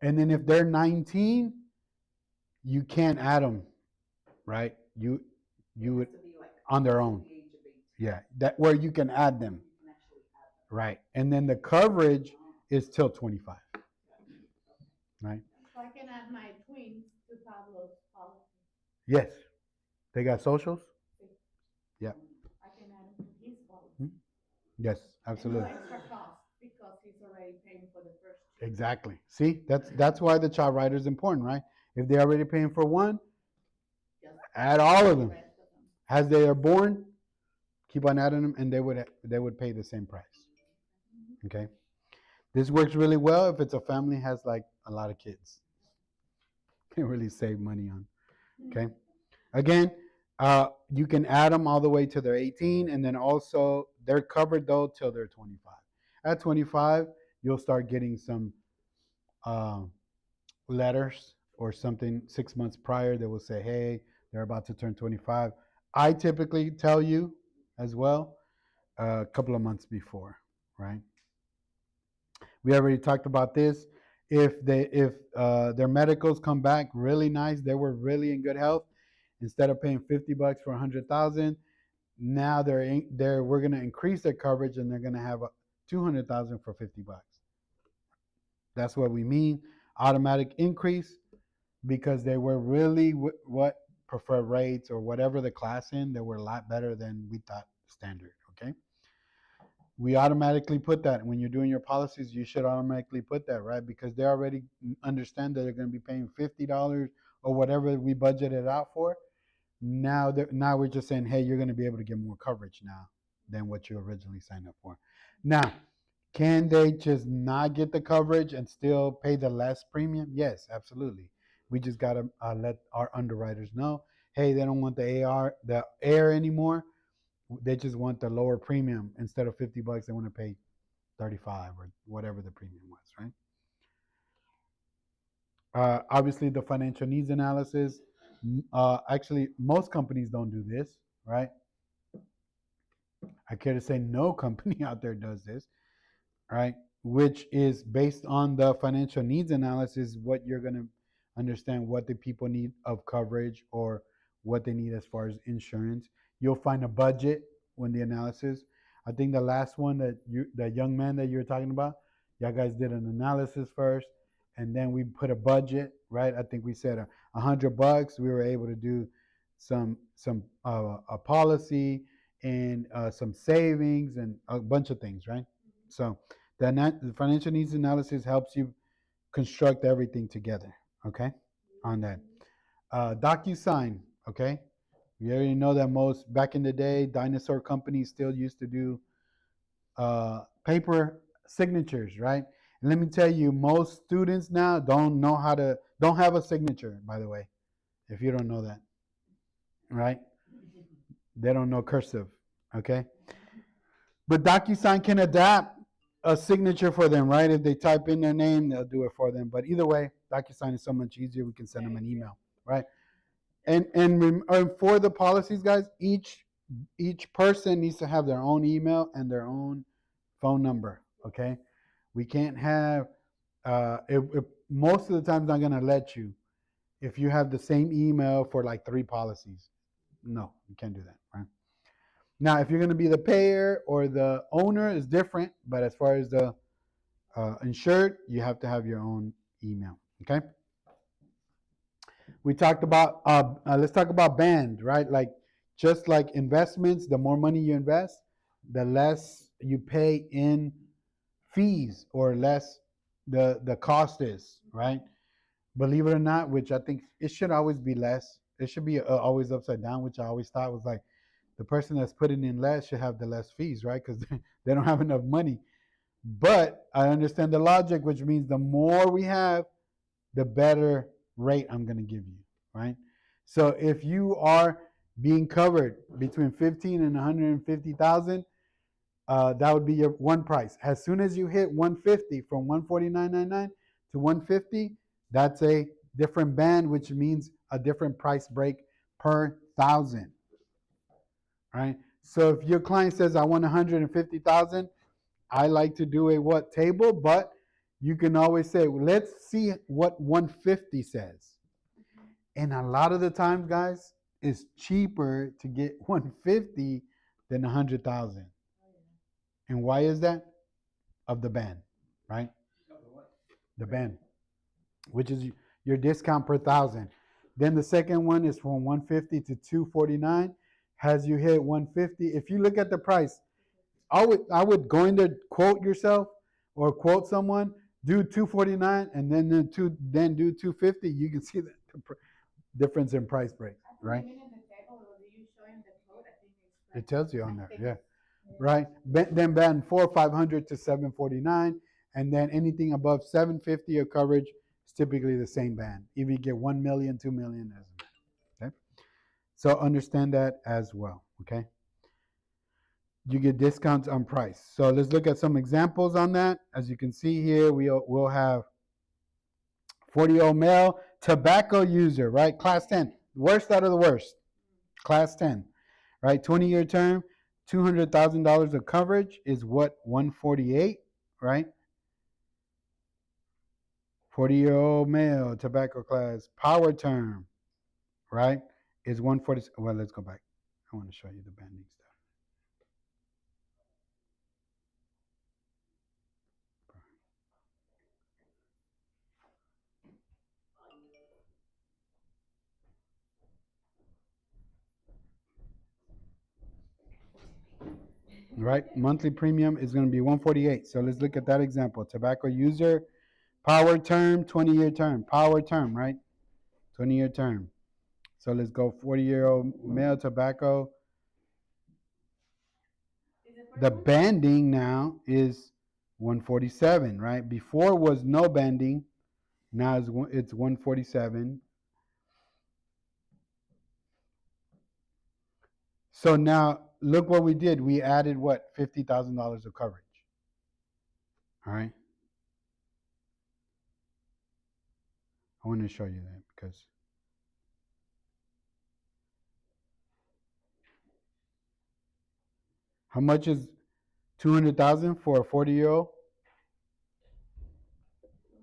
And then if they're 19, you can't add them, right? You would To be like on their to own. the age of 18. Yeah, that where you can add them, You can actually add them. right? And then the coverage is till 25, right? So I can add my twins to Pablo's policy. Yes, they got socials. Yeah. I can add them to his policy. Yes, And absolutely. no extra cost because he's already paying for the first two. Exactly. See, that's why the child rider is important, right? If they're already paying for one, Just add all of the them. rest of them. As they are born, keep on adding them, and they would pay the same price. Okay. This works really well if it's a family has like a lot of kids. Can really save money on. Okay. Again, you can add them all the way to their 18, and then also they're covered though till they're 25. At 25, you'll start getting some letters or something 6 months prior that will say, hey, they're about to turn 25. I typically tell you as well a couple of months before, right? We already talked about this. If their medicals come back really nice, they were really in good health. Instead of paying $50 for 100,000, now we're gonna increase their coverage and they're gonna have 200,000 for $50. That's what we mean. Automatic increase because they were really what preferred rates or whatever the class in, they were a lot better than we thought standard. Okay. We automatically put that when you're doing your policies. You should automatically put that, right? Because they already understand that they're going to be paying $50 or whatever we budgeted out for. Now we're just saying, hey, you're going to be able to get more coverage now than what you originally signed up for. Now, can they just not get the coverage and still pay the less premium? Yes, absolutely. We just got to let our underwriters know, hey, they don't want the air anymore. They just want the lower premium. Instead of $50, they want to pay 35 or whatever the premium was, right? Obviously, the financial needs analysis. Actually, most companies don't do this, right? I care to say no company out there does this, right? Which is based on the financial needs analysis, what you're going to understand what the people need of coverage or what they need as far as insurance. You'll find a budget when the analysis. I think the last one that young man that you were talking about, y'all guys did an analysis first, and then we put a budget, right? I think we said $100. We were able to do some a policy and some savings and a bunch of things, right? So the financial needs analysis helps you construct everything together, okay? On that. DocuSign, okay? We already know that most back in the day, dinosaur companies still used to do paper signatures, right? And let me tell you, most students now don't have a signature, by the way, if you don't know that, right? They don't know cursive, okay? But DocuSign can adapt a signature for them, right? If they type in their name, they'll do it for them. But either way, DocuSign is so much easier. We can send them an email, right? And for the policies, guys, each person needs to have their own email and their own phone number. Okay, we can't have. Most of the time, not gonna let you if you have the same email for like 3 policies. No, you can't do that, right? Now, if you're gonna be the payer or the owner, is different. But as far as the insured, you have to have your own email. Okay. We talked about let's talk about band, right? Like just like investments, the more money you invest, the less you pay in fees or less the cost is, right? Believe it or not, which I think it should always be less. It should be always upside down, which I always thought was like the person that's putting in less should have the less fees, right? Because they don't have enough money. But I understand the logic, which means the more we have, the better rate I'm going to give you, right? So if you are being covered between 15 and 150,000, that would be your one price. As soon as you hit 150, from 149.99 to 150, that's a different band, which means a different price break per thousand, right? So if your client says, I want 150,000, I like to do a what table, but you can always say, let's see what 150 says. And a lot of the times, guys, it's cheaper to get 150 than 100,000. And why is that? Of the band, right? The band, which is your discount per thousand. Then the second one is from 150 to 249. Has you hit 150? If you look at the price, I would go in there, quote yourself or quote someone, do 249 and then do 250. You can see the difference in price break, right? It tells you on there, yeah. Right? Then band 500 to 749, and then anything above 750 of coverage is typically the same band. If you get 1 million, 2 million, okay? So understand that as well, okay? You get discounts on price. So let's look at some examples on that. As you can see here, we'll have 40-year-old male tobacco user, right? Class 10, worst out of the worst. Class 10, right? 20-year term, $200,000 of coverage is what? 148, right? 40-year-old male tobacco class power term, right? Is 140. Well, let's go back. I want to show you the banding stuff. Right? Monthly premium is going to be 148. So let's look at that example. Tobacco user, power term, 20-year term. Power term, right? 20-year term. So let's go 40-year-old male tobacco. The banding now is 147, right? Before was no banding. Now it's 147. So now look what we did. We added what? $50,000 of coverage. All right. I want to show you that because how much is 200,000 for a 40-year-old?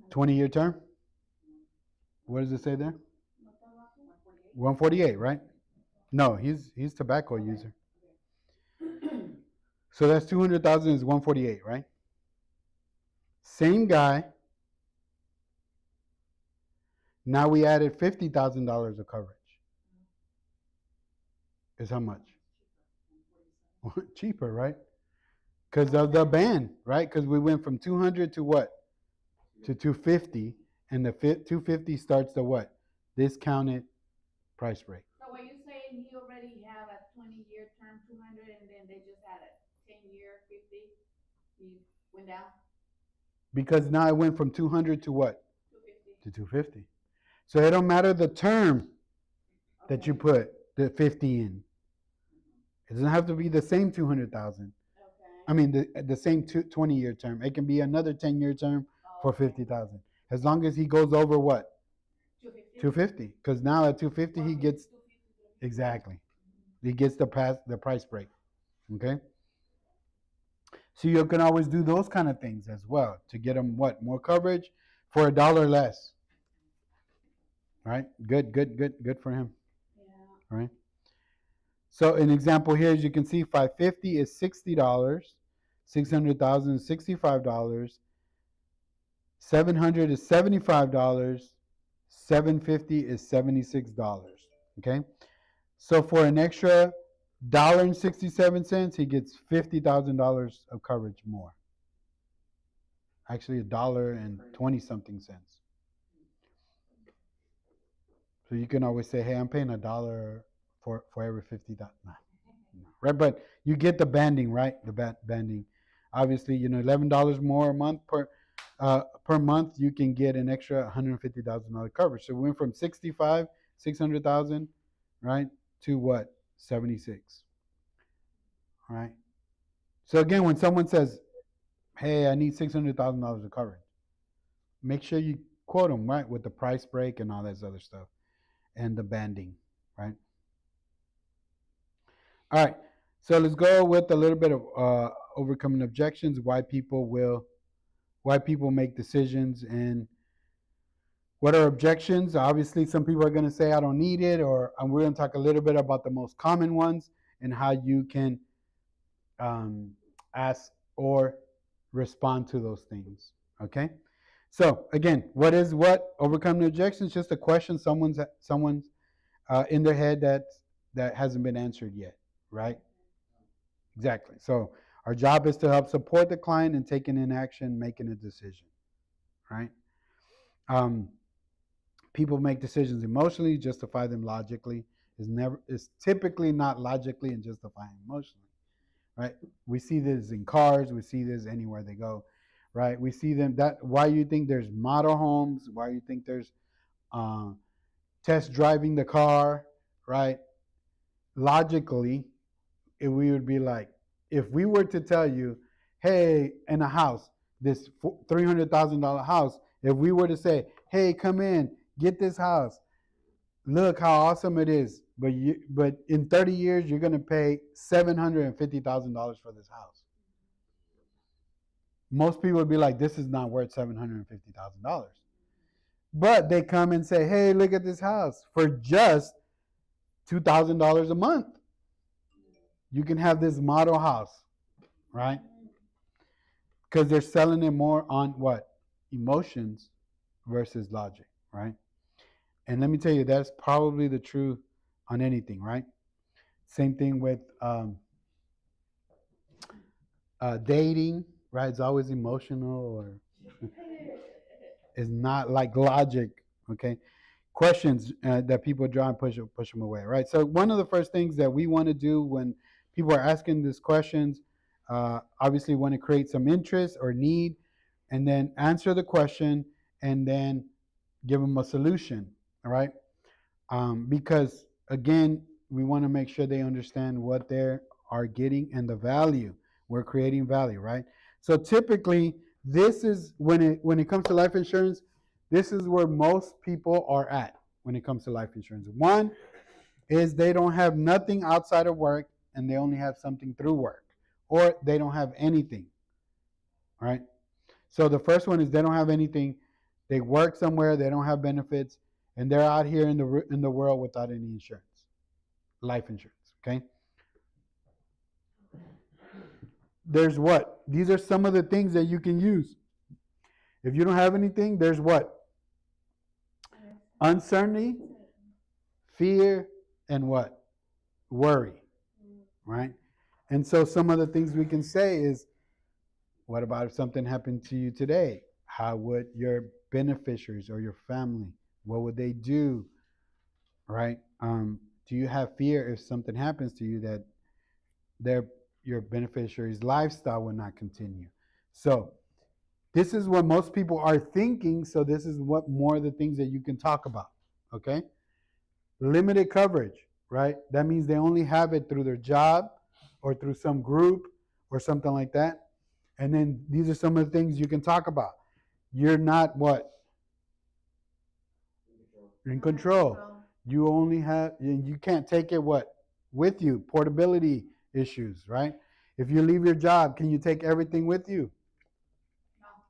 20-year term? What does it say there? 148, right? No, he's tobacco user. So that's 200,000 is 148, right? Same guy. Now we added $50,000 of coverage. Is how much? Cheaper, right? Because of the band, right? Because we went from 200 to what? To 250, and the 250 starts the what? Discounted price break. So what you saying, he already have a 20-year term, 200, and then they just had a 10-year, 50. He went down. Because now it went from 200 to what? 250. To 250. So it don't matter the term that you put the 50 in. It doesn't have to be the same 200,000. Okay. I mean the same 20-year term. It can be another 10-year term for 50,000. As long as he goes over what? 250. Because now at 250 he gets exactly. He gets the price break. Okay. So you can always do those kind of things as well to get them what? More coverage for $1 less. Right? Good for him. Yeah. Right? So an example here, as you can see, 550 is $60, 600,000 is $65, 700 is $75, 750 is $76. Okay? So for an extra $1.67, he gets $50,000 of coverage more. Actually, $1.20-something. So you can always say, hey, I'm paying $1 for every 50,000. No. Right? But you get the banding, right? The banding. Obviously, $11 more a month per month, you can get an extra $150,000 coverage. So we went from 65, 600,000, right, to what? 76. All right. So again, when someone says, hey, I need $600,000 of coverage, make sure you quote them, right, with the price break and all that other stuff and the banding, right? All right. So let's go with a little bit of overcoming objections, why people will why people make decisions, and what are objections. Obviously, some people are going to say, I don't need it, or we're going to talk a little bit about the most common ones and how you can ask or respond to those things. Okay? So, again, what is what? Overcome the objections, just a question someone's in their head that hasn't been answered yet, right? Exactly. So, our job is to help support the client in taking in action, making a decision, right? People make decisions emotionally, justify them logically. Is typically not logically and justifying emotionally, right? We see this in cars, we see this anywhere they go, right? We see them. That why you think there's model homes, why you think there's test driving the car, right? Logically, we would be like, if we were to tell you, hey, in a house, this $300,000 house, if we were to say, hey, come in, get this house, look how awesome it is, but in 30 years you're going to pay $750,000 for this house. Most people would be like, this is not worth $750,000. But they come and say, hey, look at this house for just $2,000 a month. You can have this model house, right? Because they're selling it more on what? Emotions versus logic, right? And let me tell you, that's probably the truth on anything, right? Same thing with dating, right? It's always emotional, or it's not like logic, okay? Questions that people draw and push them away, right? So one of the first things that we want to do when people are asking these questions, obviously want to create some interest or need, and then answer the question, and then give them a solution, all right? Because again, we want to make sure they understand what they are getting and the value. We're creating value, right? So typically, this is when it comes to life insurance, this is where most people are at when it comes to life insurance. One is they don't have nothing outside of work, and they only have something through work, or they don't have anything, right? So the first one is they don't have anything. They work somewhere, they don't have benefits, and they're out here in the world without any insurance, life insurance, okay? There's what? These are some of the things that you can use. If you don't have anything, there's what? Uncertainty, fear, and what? Worry, right? And so some of the things we can say is, what about if something happened to you today? How would your beneficiaries or your family, what would they do, right? Do you have fear if something happens to you that your beneficiary's lifestyle will not continue? So this is what most people are thinking. So this is what more of the things that you can talk about, okay? Limited coverage, right? That means they only have it through their job or through some group or something like that. And then these are some of the things you can talk about. You're not what? In control. You only have, you can't take it what? With you. Portability issues, right? If you leave your job, can you take everything with you?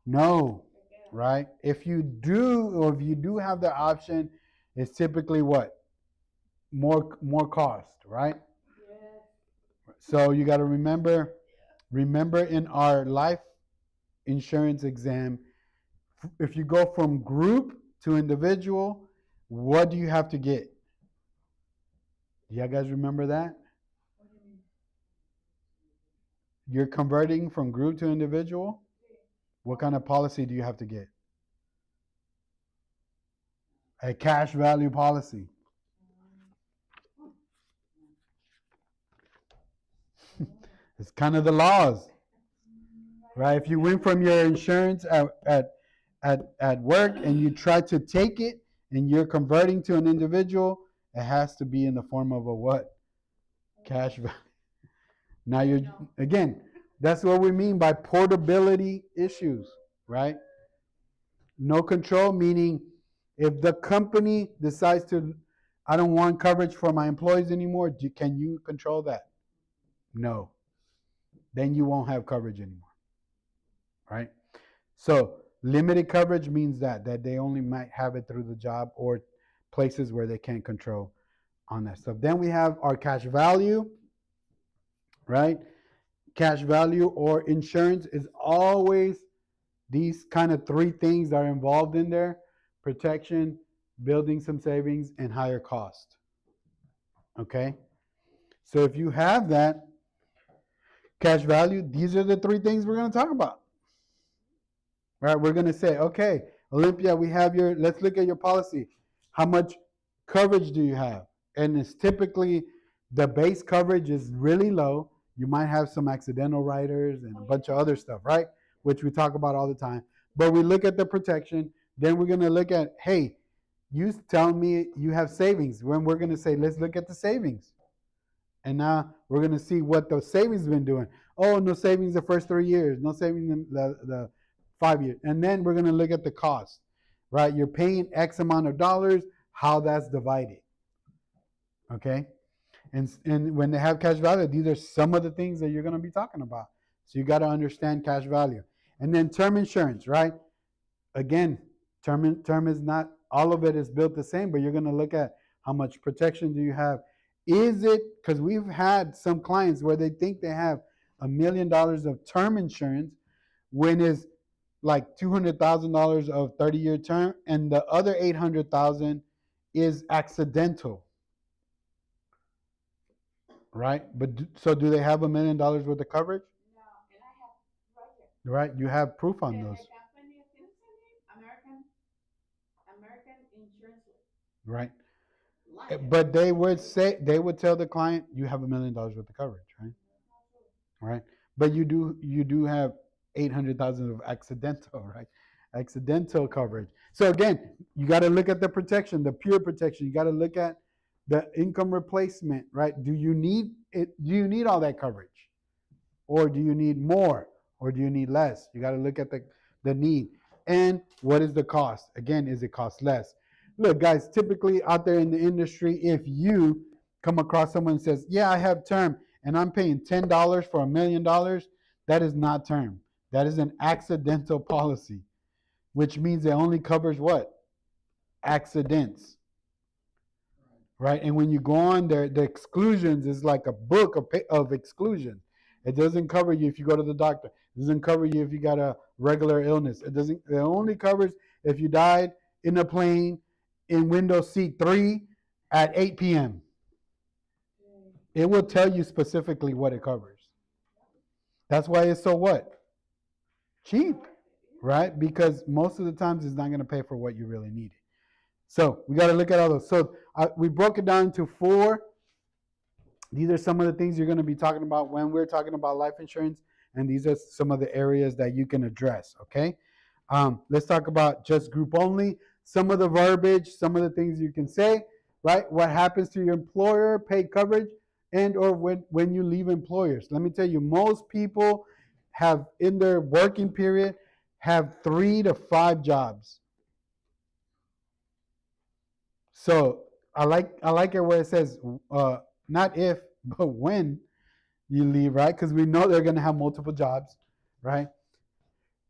No, right? If you do, or if you do have the option, it's typically what? More cost, right? So you got to remember in our life insurance exam, if you go from group to individual, what do you have to get? Do you guys remember that? You're converting from group to individual. What kind of policy do you have to get? A cash value policy. It's kind of the laws, right? If you went from your insurance at work and you try to take it and you're converting to an individual, it has to be in the form of a what? Cash value. Now you're, again, that's what we mean by portability issues, right? No control, meaning if the company decides to, I don't want coverage for my employees anymore, can you control that? No. Then you won't have coverage anymore, right? So limited coverage means that they only might have it through the job or places where they can't control on that stuff. Then we have our cash value, right? Cash value or insurance is always these kind of three things are involved in there: protection, building some savings, and higher cost. Okay? So if you have that cash value, these are the three things we're going to talk about. Right? We're going to say, okay, Olympia, we have let's look at your policy. How much coverage do you have? And it's typically the base coverage is really low. You might have some accidental riders and a bunch of other stuff, right? Which we talk about all the time. But we look at the protection. Then we're going to look at, hey, you tell me you have savings. When we're going to say, let's look at the savings. And now we're going to see what the savings have been doing. Oh, no savings the first 3 years. No savings in the 5 years. And then we're going to look at the cost, right? You're paying X amount of dollars, how that's divided. Okay? And when they have cash value, these are some of the things that you're going to be talking about. So you got to understand cash value. And then term insurance, right? Again, term is not, all of it is built the same, but you're going to look at how much protection do you have. Is it, because we've had some clients where they think they have $1 million of term insurance when it's like $200,000 of 30-year term, and the other $800,000 is accidental. Right? But so do they have $1 million worth of coverage? No, and I have right here. Right? You have proof on The those. company, American Insurance. Right? Life. But they would tell the client you have $1 million worth of coverage, right? Right? But you do have 800,000 of accidental, right? Accidental coverage. So again, you got to look at the protection, the pure protection. You got to look at the income replacement, right? Do you need it? Do you need all that coverage? Or do you need more? Or do you need less? You got to look at the need. And what is the cost? Again, is it cost less? Look, guys, typically out there in the industry, if you come across someone who says, yeah, I have term and I'm paying $10 for $1 million, that is not term. That is an accidental policy, which means it only covers what? Accidents. Right? And when you go on there, the exclusions is like a book of exclusions. It doesn't cover you if you go to the doctor. It doesn't cover you if you got a regular illness. It only covers if you died in a plane in window seat 3 at 8 p.m. It will tell you specifically what it covers. That's why it's so what? Cheap, right? Because most of the times it's not going to pay for what you really need. So we got to look at all those. So we broke it down to 4. These are some of the things you're going to be talking about when we're talking about life insurance, and these are some of the areas that you can address, okay? Let's talk about just group only. Some of the verbiage, some of the things you can say, right? What happens to your employer, paid coverage, and or when you leave employers. Let me tell you, most people have, in their working period, have 3 to 5 jobs. So I like it where it says not if, but when you leave, right? Because we know they're going to have multiple jobs, right?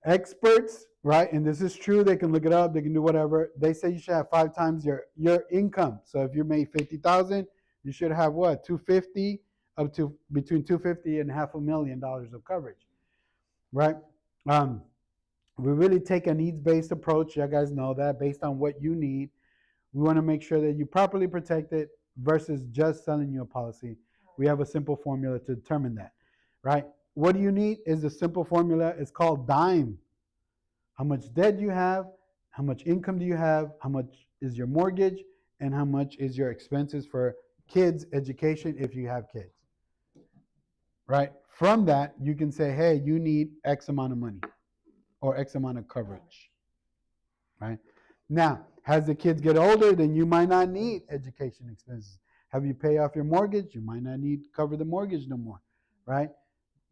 Experts, right? And this is true. They can look it up. They can do whatever. They say you should have 5 times your income. So if you made $50,000, you should have what? 250 up to between 250 and $500,000 of coverage, right? We really take a needs-based approach. You guys know that, based on what you need. We want to make sure that you properly protect it versus just selling you a policy. We have a simple formula to determine that, right? What do you need is a simple formula. It's called DIME. How much debt you have, how much income do you have, how much is your mortgage, and how much is your expenses for kids' education if you have kids, right? From that, you can say, hey, you need X amount of money or X amount of coverage, right? Now, as the kids get older, then you might not need education expenses. Have you pay off your mortgage? You might not need to cover the mortgage no more, right?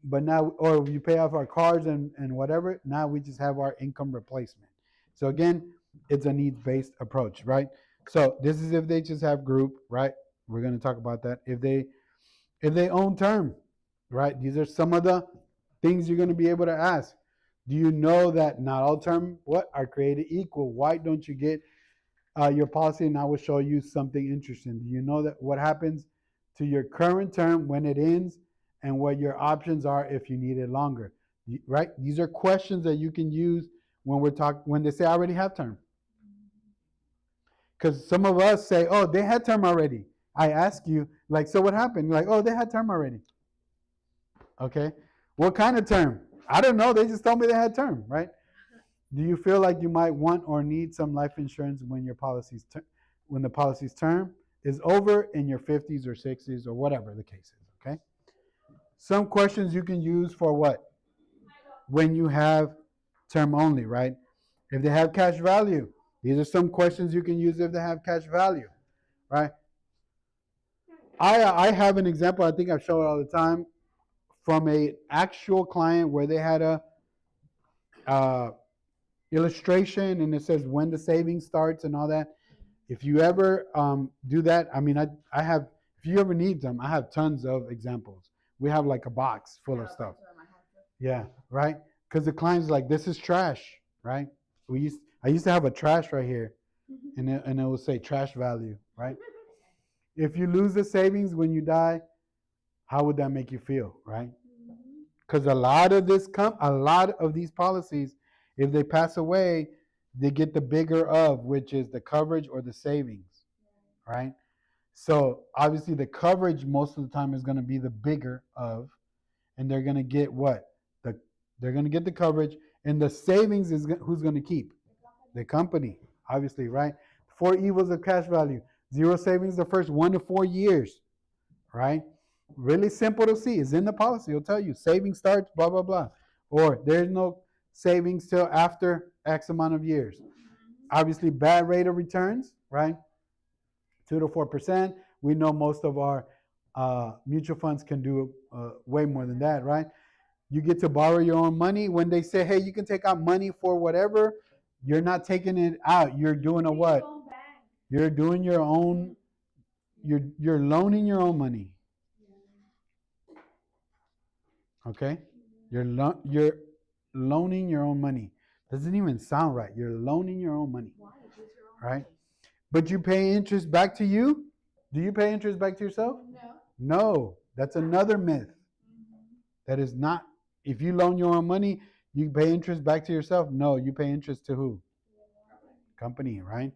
But now, or you pay off our cars and whatever, now we just have our income replacement. So again, it's a needs-based approach, right? So this is if they just have group, right? We're going to talk about that. If they own term, right? These are some of the things you're going to be able to ask. Do you know that not all term what are created equal? Why don't you get your policy? And I will show you something interesting. Do you know that what happens to your current term when it ends, and what your options are if you need it longer? Right? These are questions that you can use when when they say I already have term. Because some of us say, oh, they had term already. I ask you, like, so what happened? You're like, oh, they had term already. Okay. What kind of term? I don't know. They just told me they had term, right? Do you feel like you might want or need some life insurance when when the policy's term is over in your 50s or 60s or whatever the case is, okay? Some questions you can use for what? When you have term only, right? If they have cash value, these are some questions you can use if they have cash value, right? I have an example, I think I show it all the time, from a actual client where they had a illustration and it says when the savings starts and all that. If you ever do that, I mean, I have, if you ever need them, I have tons of examples. We have like a box full of stuff. Yeah, right? Because the client's like, this is trash, right? I used to have a trash right here, and it will say trash value, right? If you lose the savings when you die, how would that make you feel, right? Because a lot of these policies, if they pass away, they get the bigger of, which is the coverage or the savings, right? So obviously the coverage most of the time is going to be the bigger of, and they're going to get what? They're going to get the coverage, and the savings is who's going to keep? The company, obviously, right? 4 evils of cash value. 0 savings the first 1 to 4 years, right? Really simple to see. It's in the policy. It'll tell you savings starts, blah, blah, blah. Or there's no savings till after X amount of years. Obviously, bad rate of returns, right? 2 to 4%. We know most of our mutual funds can do way more than that, right? You get to borrow your own money. When they say, hey, you can take out money for whatever, you're not taking it out. You're doing a what? You're doing your own, you're loaning your own money. Okay? You're loaning your own money. Doesn't even sound right. You're loaning your own money. Right? But you pay interest back to you? Do you pay interest back to yourself? No. No. That's another myth. That is not, if you loan your own money, you pay interest back to yourself? No, you pay interest to who? Company, right?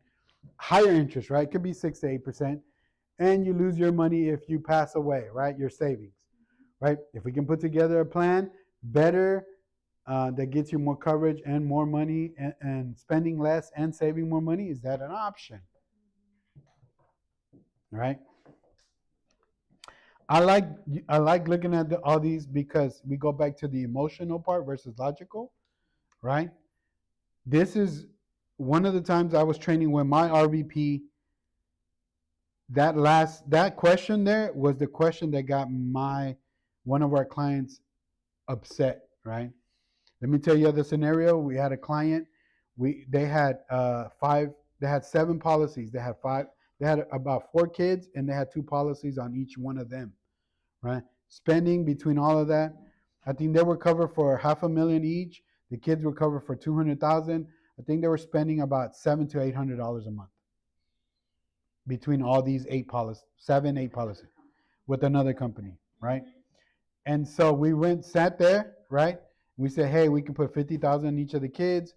Higher interest, right? It could be 6 to 8%. And you lose your money if you pass away, right? Your savings, right? If we can put together a plan better that gets you more coverage and more money and spending less and saving more money, is that an option? Right? I like looking at all these because we go back to the emotional part versus logical, right? This is one of the times I was training with my RVP. That question there was the question that got one of our clients upset, right? Let me tell you the scenario. We had a client. They had 7 policies. They had about 4 kids, and they had 2 policies on each one of them, right? Spending between all of that, I think they were covered for $500,000 each. The kids were covered for $200,000. I think they were spending about $700 to $800 a month between all these 8 policies with another company, right? And so we sat there, right? We said, hey, we can put $50,000 on each of the kids.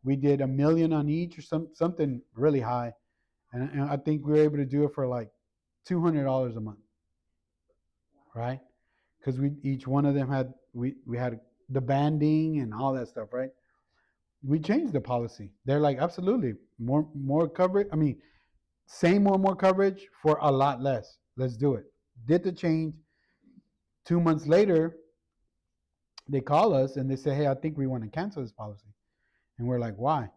We did $1 million on each, or something really high, and I think we were able to do it for like $200 a month, right? Because each one of them had we had the banding and all that stuff, right? We changed the policy. They're like, absolutely, more coverage. I mean, same or more coverage for a lot less. Let's do it. Did the change. 2 months later, they call us and they say, hey, I think we want to cancel this policy. And we're like, why?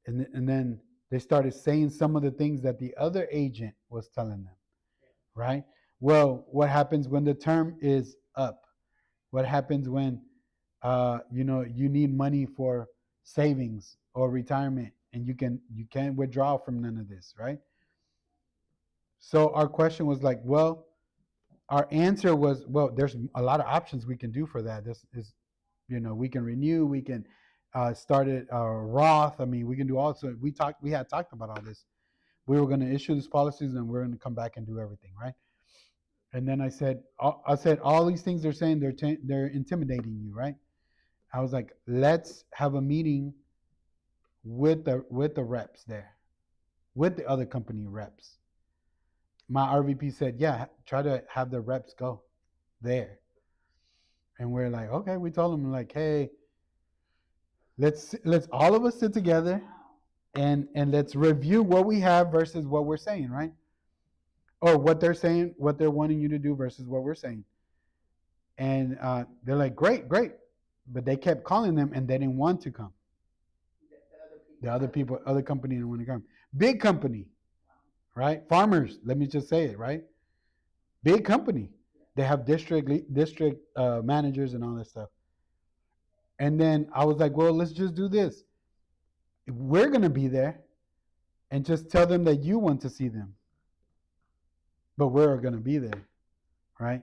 And then they started saying some of the things that the other agent was telling them, right? Well, what happens when the term is up? What happens when you need money for savings or retirement, and you can't withdraw from none of this, right? So our question was like, well, our answer was, well, there's a lot of options we can do for that. This is we can renew, we can start it Roth. I mean, we can do also. We had talked about all this. We were going to issue these policies, and we're going to come back and do everything, right? And then I said all these things they're saying, they're intimidating you, right? I was like, let's have a meeting with the reps there, with the other company reps. My RVP said, yeah, try to have the reps go there. And we're like, okay. We told them, like, hey, let's all of us sit together and let's review what we have versus what we're saying, right? Or what they're saying, what they're wanting you to do versus what we're saying. And they're like, great. But they kept calling them, and they didn't want to come. The other people, other company didn't want to come. Big company, right? Farmers, let me just say it, right? Big company. They have district managers and all that stuff. And then I was like, well, let's just do this. We're going to be there and just tell them that you want to see them. But we're going to be there, right?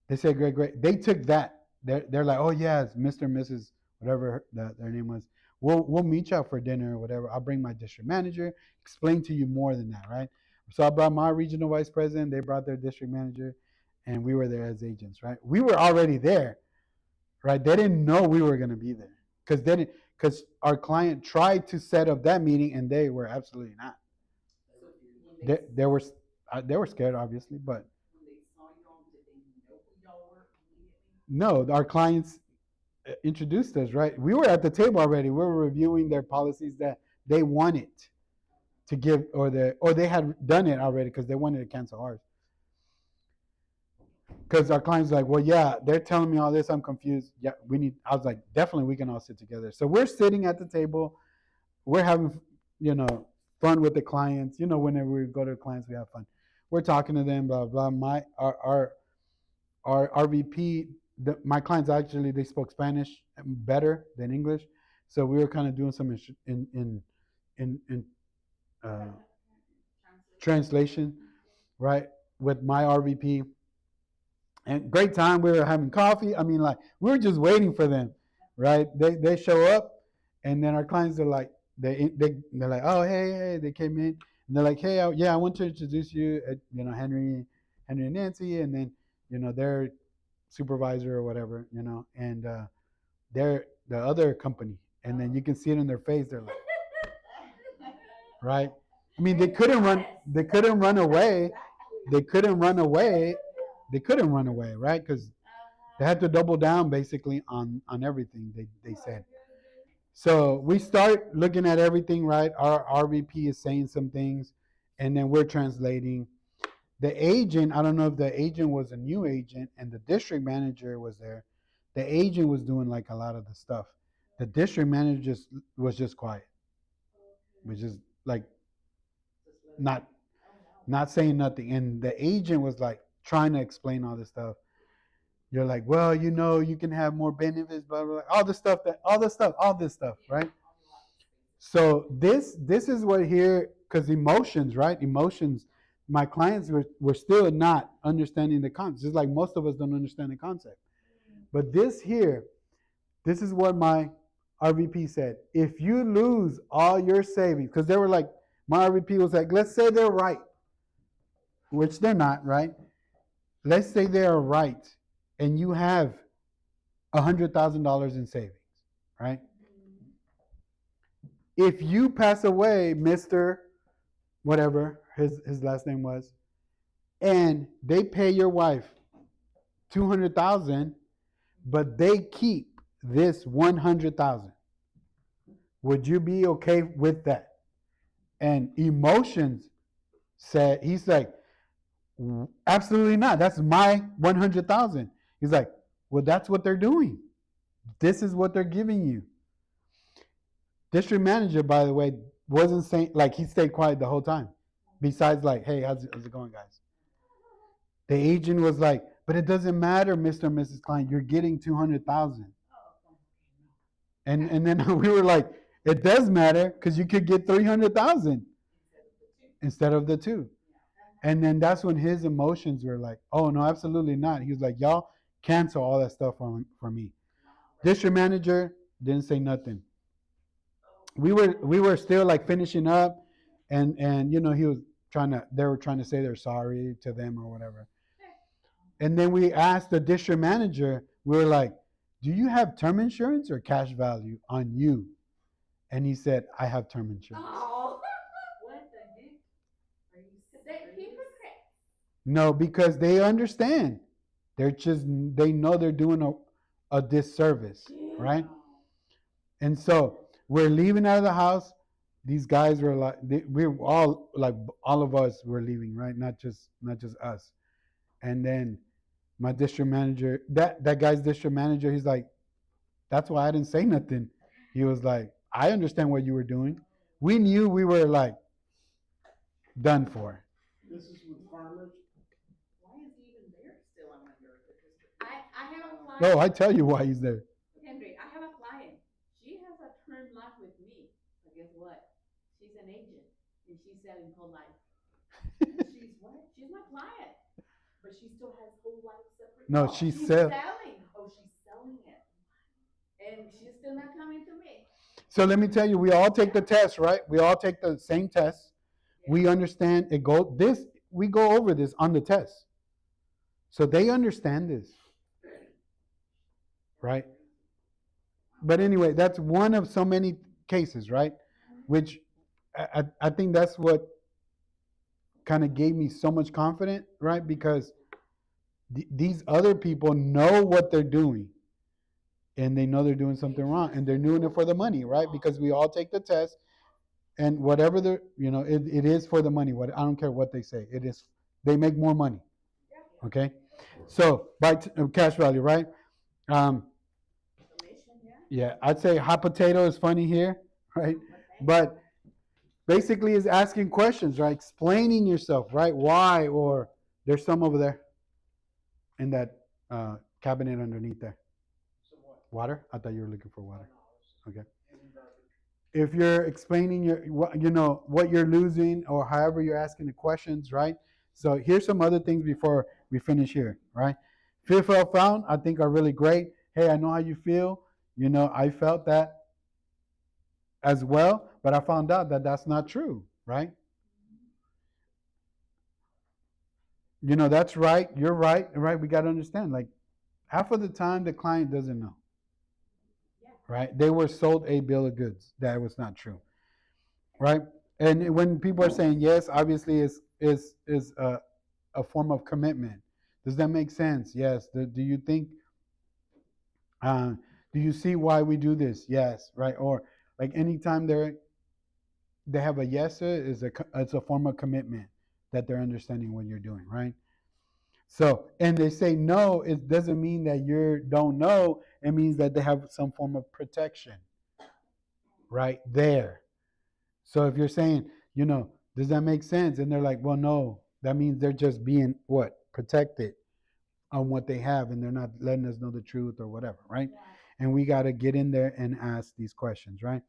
They said, great. They took that. They're like, oh, yeah, it's Mr. and Mrs., whatever their name was. We'll meet you out for dinner or whatever. I'll bring my district manager, explain to you more than that, right? So I brought my regional vice president. They brought their district manager, and we were there as agents, right? We were already there, right? They didn't know we were going to be there because our client tried to set up that meeting, and they were absolutely not. They were scared, obviously, but no, our clients introduced us, right? We were at the table already. We were reviewing their policies that they wanted to give, or they had done it already because they wanted to cancel ours. Because our clients were like, well, yeah, they're telling me all this. I'm confused. Yeah, I was like, definitely we can all sit together. So we're sitting at the table. We're having, fun with the clients. Whenever we go to the clients, we have fun. We're talking to them, blah, blah. Our RVP, my clients actually, they spoke Spanish better than English. So we were kind of doing some in translation, right, with my RVP. And great time. We were having coffee. I mean, like, we were just waiting for them, right? They show up, and then our clients are like, they're like, oh, hey, they came in, and they're like, hey, I want to introduce you, Henry and Nancy, and then, their supervisor or whatever, and they're the other company, and then you can see it in their face. They're like, right? I mean, they couldn't run away. They couldn't run away, right? Because they had to double down basically on everything they said. So we start looking at everything, right? Our RVP is saying some things, and then we're translating. The agent, I don't know if the agent was a new agent and the district manager was there. The agent was doing like a lot of the stuff. The district manager was just quiet. Was just like not saying nothing. And the agent was like trying to explain all this stuff. You're like, well, you can have more benefits, blah, blah, blah. All this stuff, right? So this is what here, because emotions, right? Emotions. My clients were still not understanding the concept. Just like most of us don't understand the concept. But this is what my RVP said. If you lose all your savings, because they were like, my RVP was like, let's say they're right, which they're not, right? Let's say they are right, and you have $100,000 in savings, right? If you pass away, Mr. whatever his last name was, and they pay your wife $200,000, but they keep this $100,000, would you be okay with that? And emotions said, he's like, absolutely not. That's my $100,000. He's like, well, that's what they're doing. This is what they're giving you. District manager, by the way, wasn't saying, like, he stayed quiet the whole time. Besides, like, hey, how's it going, guys? The agent was like, but it doesn't matter, Mr. and Mrs. Klein. You're getting $200,000. And then we were like, it does matter because you could get $300,000 instead of the two. And then that's when his emotions were like, oh, no, absolutely not. He was like, y'all cancel all that stuff for me. District manager didn't say nothing. We were still like finishing up, and he was they were trying to say they're sorry to them or whatever. And then we asked the district manager, we were like, do you have term insurance or cash value on you? And he said, I have term insurance. Oh, What the heck? Are you they serious? hypocrite. No, because they understand. They know they're doing a disservice, right? And so we're leaving out of the house. These guys were like, we were all like, all of us were leaving, right? Not just us. And then my district manager, that guy's district manager, he's like, that's why I didn't say nothing. He was like, I understand what you were doing. We knew we were like done for. This is with farmers. Why is he even there still, I wonder? I have a client. No, I tell you why he's there. Henry, I have a client. She has a term life with me. But guess what? She's an agent and she's selling whole life. She's what? She's my client. But she still has whole life separate? No, Oh, she She's said. selling. Oh, she's selling it. And she's still not coming to me. So let me tell you, we all take the test, right? We all take the same test. We understand it. We go over this on the test. So they understand this, right? But anyway, that's one of so many cases, right? Which I think that's what kind of gave me so much confidence, right? Because these other people know what they're doing. And they know they're doing something wrong. And they're doing it for the money, right? Because we all take the test. And whatever it is for the money. I don't care what they say. It is, they make more money. Okay? So, by cash value, right? Yeah, I'd say hot potato is funny here, right? But basically is asking questions, right? Explaining yourself, right? Why? Or there's some over there in that cabinet underneath there. So what? Water? I thought you were looking for water. $10. Okay. And garbage. If you're explaining what you're losing or however you're asking the questions, right? So here's some other things before we finish here, right? Feel felt found, I think are really great. Hey, I know how you feel. I felt that as well, but I found out that that's not true, right? That's right. You're right. Right. We got to understand, like, half of the time the client doesn't know. Right? They were sold a bill of goods. That was not true. Right? And when people are saying yes, obviously is a form of commitment. Does that make sense? Yes. Do you think do you see why we do this? Yes, right? Or like anytime they have a yes, it's a form of commitment that they're understanding what you're doing, right? So, and they say no, it doesn't mean that you don't know. It means that they have some form of protection right there. So if you're saying, does that make sense? And they're like, well, no, that means they're just being what? Protected on what they have, and they're not letting us know the truth or whatever, right? And we got to get in there and ask these questions, right?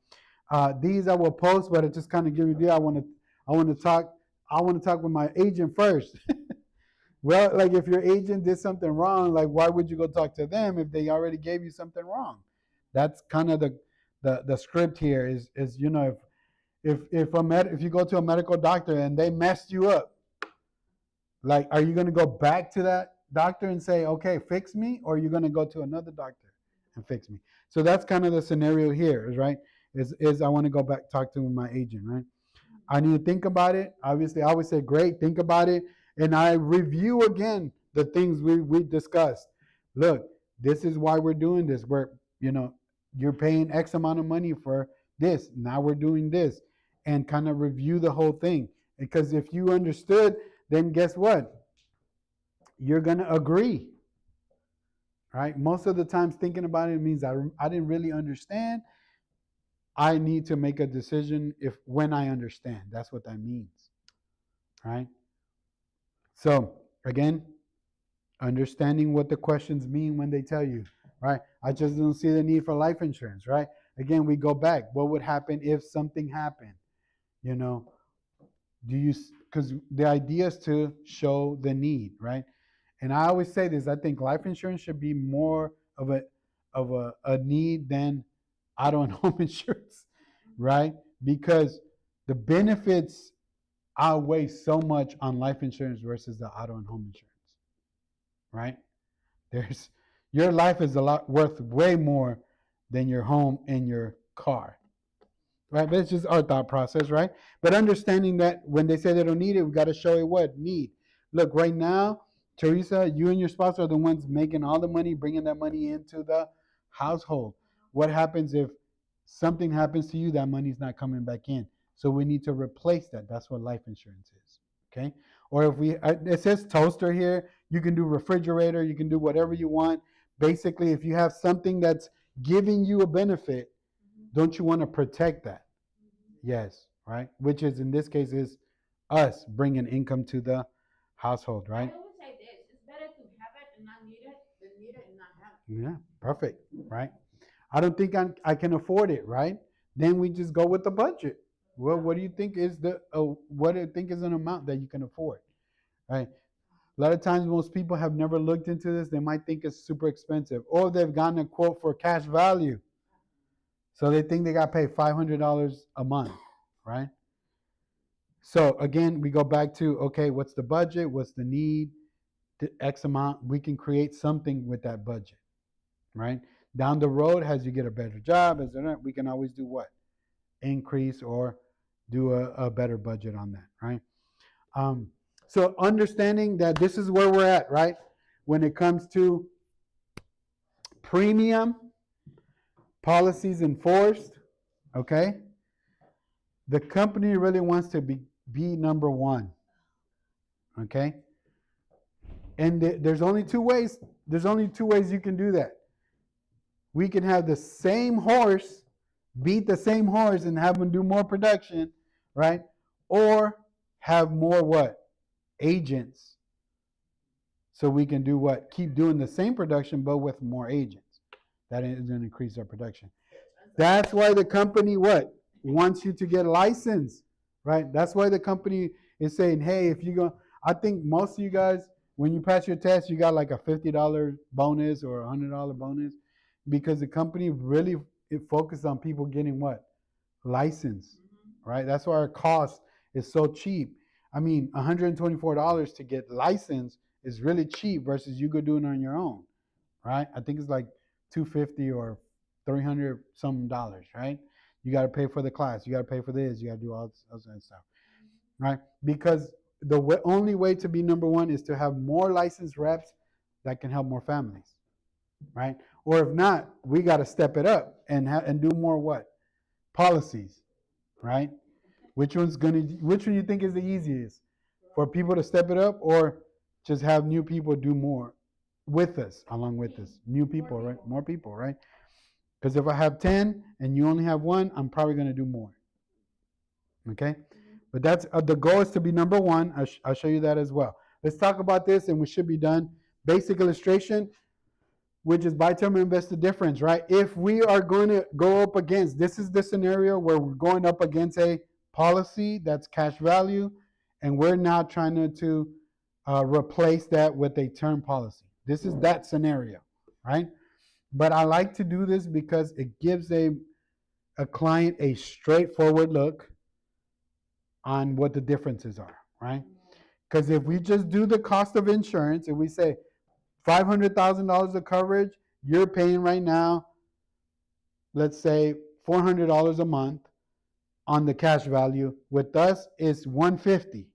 These I will post, but it just kind of give you the. I want to talk with my agent first. Well, like if your agent did something wrong, like why would you go talk to them if they already gave you something wrong? That's kind of the script here is if you go to a medical doctor and they messed you up, like are you going to go back to that doctor and say, okay, fix me, or are you going to go to another doctor and fix me? So that's kind of the scenario here, is right? Is I want to go back talk to my agent, right? I need to think about it. Obviously, I always say, great, think about it. And I review again the things we discussed. Look, this is why we're doing this. You're paying X amount of money for this. Now we're doing this. And kind of review the whole thing. Because if you understood, then guess what? You're going to agree. Right? Most of the times thinking about it means I didn't really understand. I need to make a decision when I understand. That's what that means. Right? So, again, understanding what the questions mean when they tell you, right? I just don't see the need for life insurance, right? Again, we go back. What would happen if something happened? Because the idea is to show the need, right? And I always say this, I think life insurance should be more of of a need than auto and home insurance, right? Because the benefits outweigh so much on life insurance versus the auto and home insurance, right? There's your life is a lot worth way more than your home and your car, right? That's just our thought process, right? But understanding that when they say they don't need it, we got to show it what need. Look, right now, Teresa, you and your spouse are the ones making all the money, bringing that money into the household. What happens if something happens to you? That money's not coming back in. So we need to replace that. That's what life insurance is. Okay. Or if we, it says toaster here, you can do refrigerator, you can do whatever you want. Basically, if you have something that's giving you a benefit, don't you want to protect that? Yes, right? Which is in this case is us bringing income to the household, I right? always say this, it's better to have it and not need it than need it and not have it. Yeah, perfect, right? I don't think I can afford it, right? Then we just go with the budget. Well, what do you think is what do you think is an amount that you can afford, right? A lot of times, most people have never looked into this. They might think it's super expensive, or they've gotten a quote for cash value, so they think they got to pay $500 a month, right? So again, we go back to, okay, what's the budget? What's the need? The X amount. We can create something with that budget, right? Down the road, as you get a better job, we can always do what? Increase or do a better budget on that, right? So understanding that this is where we're at, right? When it comes to premium, policies enforced, okay? The company really wants to be number one, okay? And there's only two ways. There's only two ways you can do that. We can have the same horse, beat the same horse and have them do more production, right? Or have more what? Agents. So we can do what? Keep doing the same production, but with more agents. That is going to increase our production. That's why the company what? Wants you to get licensed, right? That's why the company is saying, hey, if you go, I think most of you guys, when you pass your test, you got like a $50 bonus or a $100 bonus because the company really focused on people getting what? License, right? That's why our cost is so cheap. I mean, $124 to get licensed is really cheap versus you go doing it on your own, right? I think it's like $250 or $300 some dollars, right? You got to pay for the class. You got to pay for this. You got to do all this other stuff, right? Because the only way to be number one is to have more licensed reps that can help more families, right? Or if not, we got to step it up and do more what? Policies, right? Which one you think is the easiest? For people to step it up or just have new people do more with us, along with us? New people, right? More people, right? Because if I have 10 and you only have one, I'm probably going to do more. Okay? But that's the goal is to be number one. I'll show you that as well. Let's talk about this and we should be done. Basic illustration, which is buy term and invest the difference, right? If we are going to go up against, this is the scenario where we're going up against a policy that's cash value, and we're now trying to replace that with a term policy. This is that scenario, right? But I like to do this because it gives a client a straightforward look on what the differences are, right? Because if we just do the cost of insurance and we say $500,000 of coverage, you're paying right now, let's say $400 a month on the cash value. With us, it's $150.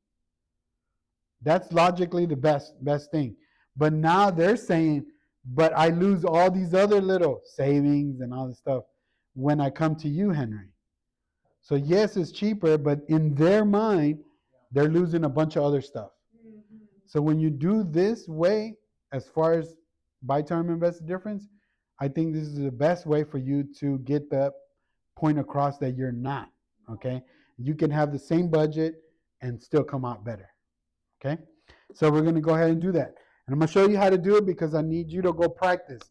That's logically the best thing. But now they're saying, but I lose all these other little savings and all this stuff when I come to you, Henry. So yes, it's cheaper, but in their mind, they're losing a bunch of other stuff. So when you do this way, as far as buy term invest the difference, I think this is the best way for you to get the point across that you're not, okay? You can have the same budget and still come out better, okay? So we're going to go ahead and do that. And I'm going to show you how to do it because I need you to go practice.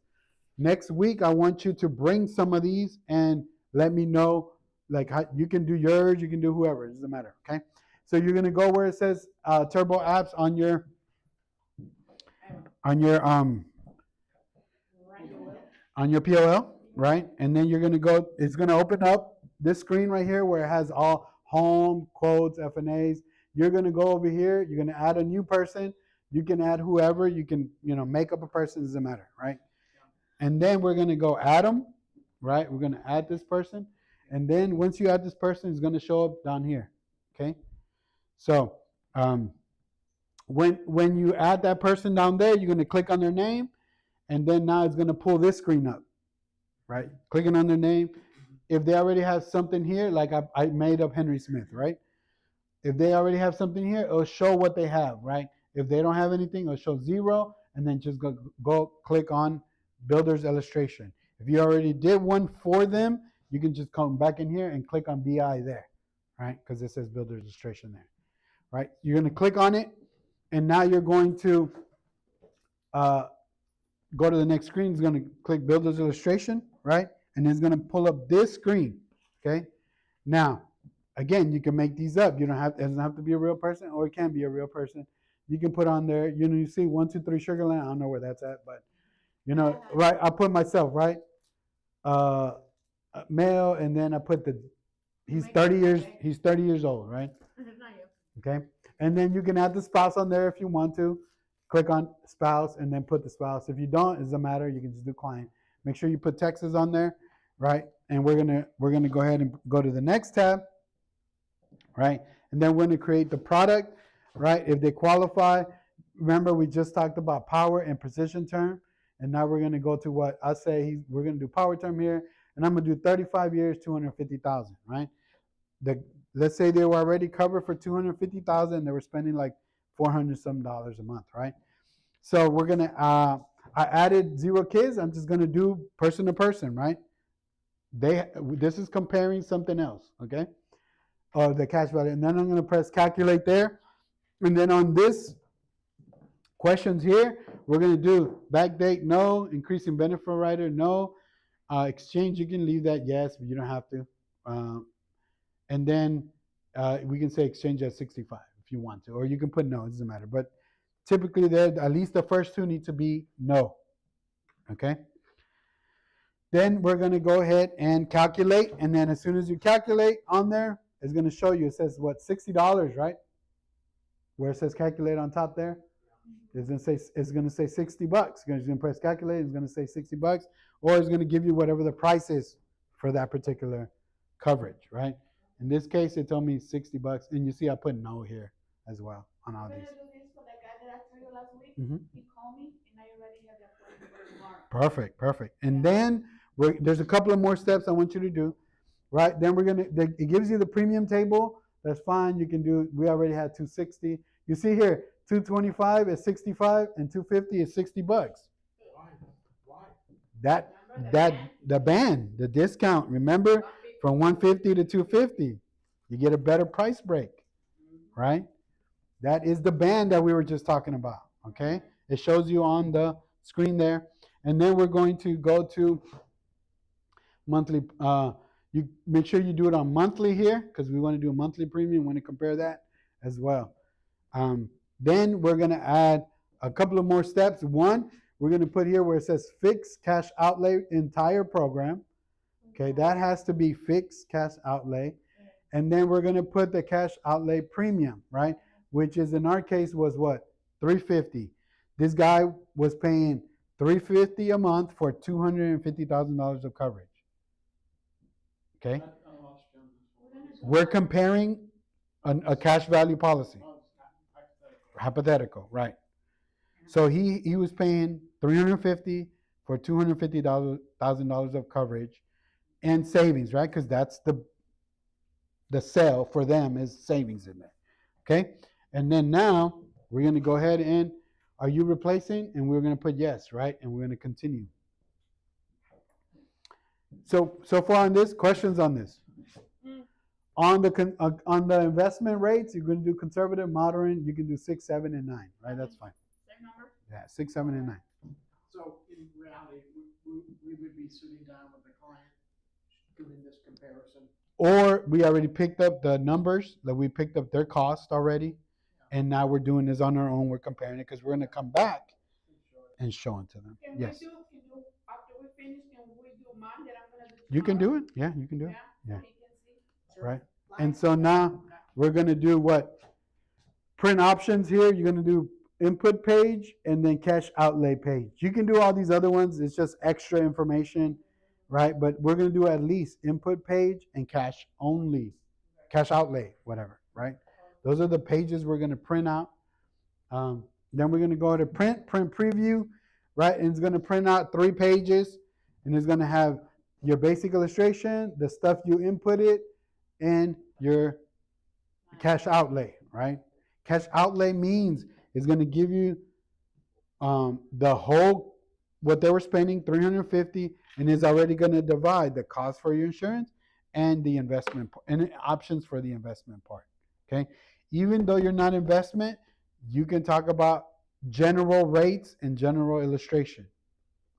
Next week, I want you to bring some of these and let me know, like, how you can do yours, you can do whoever, it doesn't matter, okay? So you're going to go where it says Turbo Apps on your on your POL, right? And then you're gonna go, it's gonna open up this screen right here where it has all home, quotes, F&As. You're gonna go over here, you're gonna add a new person. You can add whoever, you can, make up a person, doesn't matter, right? And then we're gonna go add them, right? We're gonna add this person. And then once you add this person, it's gonna show up down here, okay? So when you add that person down there, you're gonna click on their name, and then now it's gonna pull this screen up, right? Clicking on their name. If they already have something here, like I made up Henry Smith, right? If they already have something here, it'll show what they have, right? If they don't have anything, it'll show 0, and then just go click on Builder's Illustration. If you already did one for them, you can just come back in here and click on BI there, right? Because it says Builder's Illustration there, right? You're going to click on it, and now you're going to go to the next screen. It's going to click Builder's Illustration, right? And it's going to pull up this screen, okay? Now, again, you can make these up. It doesn't have to be a real person, or it can be a real person. You can put on there, you see 123 Sugarland. I don't know where that's at, but right? I put myself, right? Male, and then I put he's 30 years old, right? Okay. And then you can add the spouse on there if you want to. Click on spouse and then put the spouse. If you don't, it doesn't matter. You can just do client. Make sure you put Texas on there, right? And we're gonna go ahead and go to the next tab, right? And then we're gonna create the product, right? If they qualify, remember we just talked about power and precision term, and now we're gonna go to what I say. We're gonna do power term here, and I'm gonna do 35 years, 250,000, right? Let's say they were already covered for 250,000. They were spending like $400 some a month, right? So we're gonna I added 0 kids. I'm just gonna do person to person, right? This is comparing something else, okay? Or the cash value, and then I'm gonna press calculate there, and then on this questions here, we're gonna do backdate, no. Increasing benefit rider, no. Exchange, you can leave that yes, but you don't have to. And then we can say exchange at 65 if you want to, or you can put no, it doesn't matter. But typically there, at least the first 2 need to be no, okay? Then we're gonna go ahead and calculate, and then as soon as you calculate on there, it's gonna show you, it says what, $60, right? Where it says calculate on top there, it's gonna say $60. You're gonna press calculate, it's gonna say $60, or it's gonna give you whatever the price is for that particular coverage, right? In this case, it told me $60, and you see I put no here as well on all these. I'm gonna do this for the guy that I told you last week. Mhm. He called me, and I already have the appointment for tomorrow. Perfect. And then there's a couple of more steps I want you to do, right? Then it gives you the premium table. That's fine. You can do. We already had 260. You see here, 225 is 65, and 250 is $60. Why? The band, the discount. Remember, from 150 to 250, you get a better price break, right? That is the band that we were just talking about. Okay, it shows you on the screen there, and then we're going to go to monthly. You make sure you do it on monthly here because we want to do a monthly premium. We want to compare that as well. Then we're going to add a couple of more steps. One, we're going to put here where it says fixed cash outlay entire program. Okay, that has to be fixed cash outlay. And then we're going to put the cash outlay premium, right? Which is in our case was what? $350. This guy was paying $350 a month for $250,000 of coverage. Okay? We're comparing a cash value policy. Hypothetical, right? So he was paying $350 for $250,000 of coverage and savings, right? Because that's the sale for them is savings in there. Okay? And then now we're going to go ahead and are you replacing? And we're going to put yes, right? And we're going to continue. So far on this, questions on this? On the investment rates, you're going to do conservative, moderate. You can do 6, 7, and 9, right? That's fine. Same number? Yeah, 6, 7, and 9. So in reality, we would be sitting down with the client, doing this comparison. Or we already picked up the numbers, that we picked up their cost already, and now we're doing this on our own. We're comparing it because we're going to come back and show it to them. Can Yes. we do, after we finish, You can do it. Yeah, you can do it. Yeah, Yeah. so he can see. Right. And so now we're going to do what? Print options here. You're going to do input page and then cash outlay page. You can do all these other ones. It's just extra information, right? But we're going to do at least input page and cash only, cash outlay, whatever, right? Those are the pages we're going to print out. Then we're going to go to print preview, right? And it's going to print out 3 pages, and it's going to have your basic illustration, the stuff you inputted, and your cash outlay, right? Cash outlay means it's going to give you the whole, what they were spending, $350, and is already going to divide the cost for your insurance and the investment and options for the investment part, okay? Even though you're not investment, you can talk about general rates and general illustration,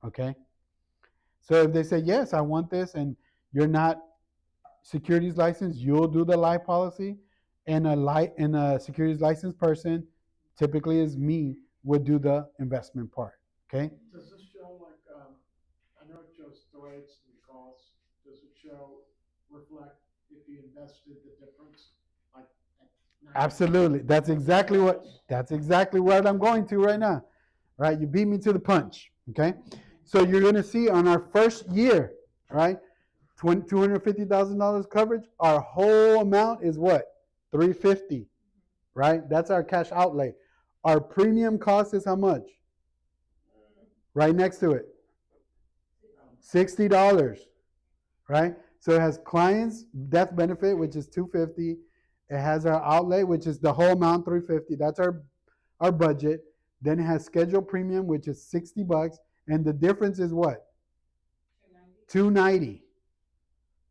okay? So if they say, yes, I want this, and you're not securities licensed, you'll do the life policy, and a securities licensed person, typically is me, would do the investment part, okay? Does this show like, I know it shows the rates and the costs, does it show, reflect if you invested the difference? Like at 90? Absolutely. That's exactly what I'm going to right now. Right? You beat me to the punch. Okay? So you're going to see on our first year, right? $250,000 coverage. Our whole amount is what? $350. Right? That's our cash outlay. Our premium cost is how much? Right next to it. $60. Right? So it has clients death benefit, which is $250. It has our outlay, which is the whole amount, $350. That's our budget. Then it has scheduled premium, which is $60, and the difference is what? $290.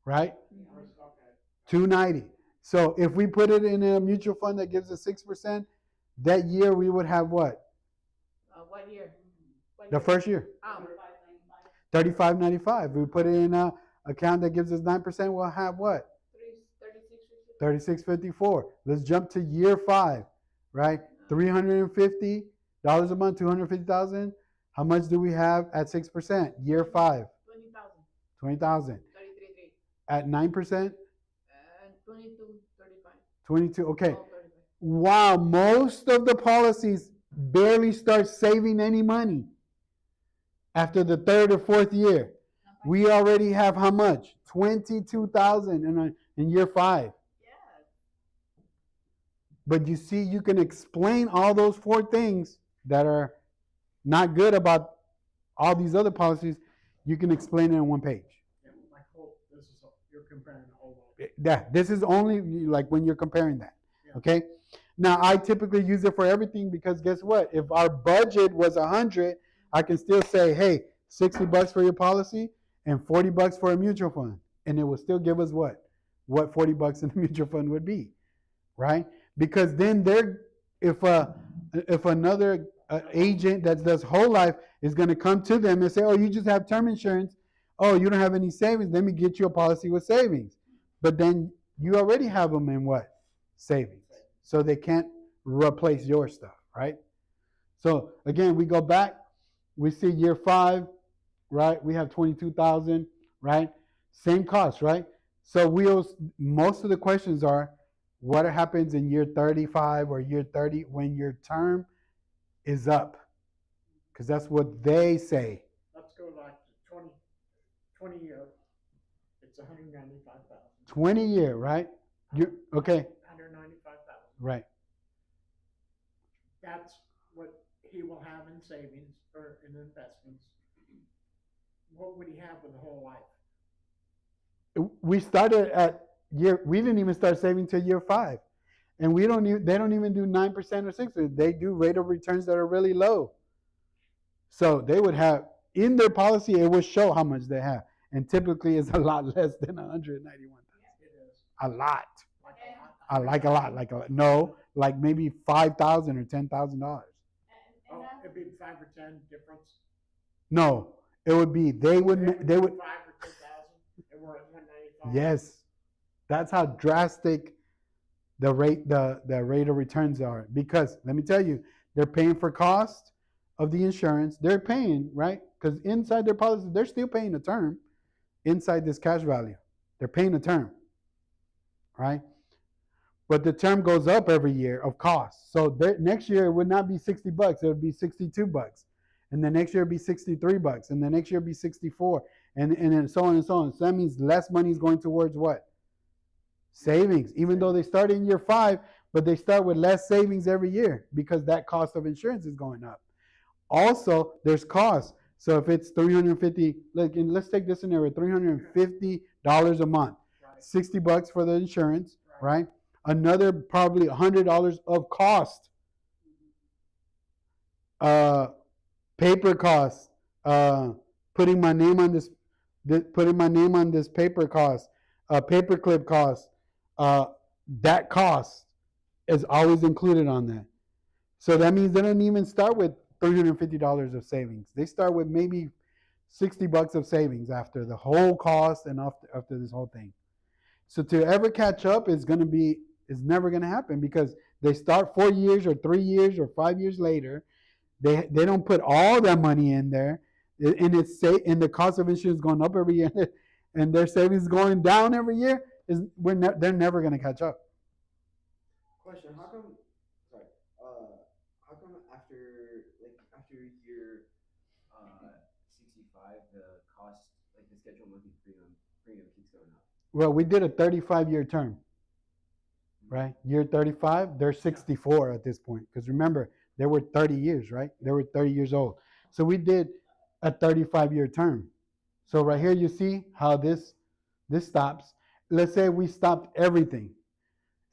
Right? $290. So if we put it in a mutual fund that gives us 6%, that year we would have what? What year? The first year. $35.95. We put it in a account that gives us 9%, we'll have what? $36.54. Let's jump to year 5, right? $350 a month, $250,000. How much do we have at 6%? Year 5. 20,000. 33. At 9%? 22, 35. 22. Okay. All 35. Wow, most of the policies barely start saving any money after the 3rd or 4th year. We already have how much? 22,000 in year 5. But you see, you can explain all those 4 things that are not good about all these other policies. You can explain it in 1 page. Yeah, like you're comparing the whole lot. Yeah, this is only like when you're comparing that. Yeah. Okay. Now I typically use it for everything because guess what? If our budget was 100, I can still say, hey, $60 for your policy and $40 for a mutual fund, and it will still give us what $40 in the mutual fund would be, right? Because then if another agent that does whole life is going to come to them and say, oh, you just have term insurance, oh, you don't have any savings, let me get you a policy with savings. But then you already have them in what? Savings. So they can't replace your stuff, right? So again, we go back, we see year 5, right? We have 22,000, right? Same cost, right? So most of the questions are, what happens in year 35 or year 30 when your term is up? Because that's what they say. Let's go like to 20 year, it's 195,000. 20 year, right? Okay. 195,000. Right. That's what he will have in savings or in investments. What would he have with the whole life? We started at we didn't even start saving till year 5. And they don't even do 9% or 6%. They do rate of returns that are really low. So they would have, in their policy, it would show how much they have. And typically it's a lot less than 191,000. It is. A lot. Like a lot. Like a lot. No, like maybe $5,000 or $10,000. Oh, it'd be 5 or 10 difference. No, it would be, they would, 5 or 10,000, and we're at 195. yes. That's how drastic the rate of returns are. Because let me tell you, they're paying for cost of the insurance. They're paying, right? Because inside their policy, they're still paying a term. inside this cash value. They're paying a term, right? But the term goes up every year of cost. So next year it would not be $60, it would be $62. And the next year it'd be $63. And the next year it'd be 64. And then so on and so on. So that means less money is going towards what? Savings. Even though they start in year 5, but they start with less savings every year because that cost of insurance is going up. Also, there's costs. So if it's $350, let's take this scenario, $350 a month, Right. $60 for the insurance, right? Another probably $100 of cost, paper costs, putting my name on this paper cost, paper clip cost, that cost is always included on that. So that means they don't even start with $350 of savings. They start with maybe $60 of savings after the whole cost and after this whole thing. So to ever catch up is never going to happen because they start 4 years or 3 years or 5 years later. They don't put all that money in there, and the cost of insurance going up every year, and their savings going down every year. They're never going to catch up. Question: How come after year 65, the cost, like the scheduled monthly premium keeps going up? Well, we did a 35-year term, right? Year 35, they're 64 at this point. Because remember, they were 30 years, right? They were 30 years old. So we did a 35-year term. So right here, you see how this stops. Let's say we stopped everything.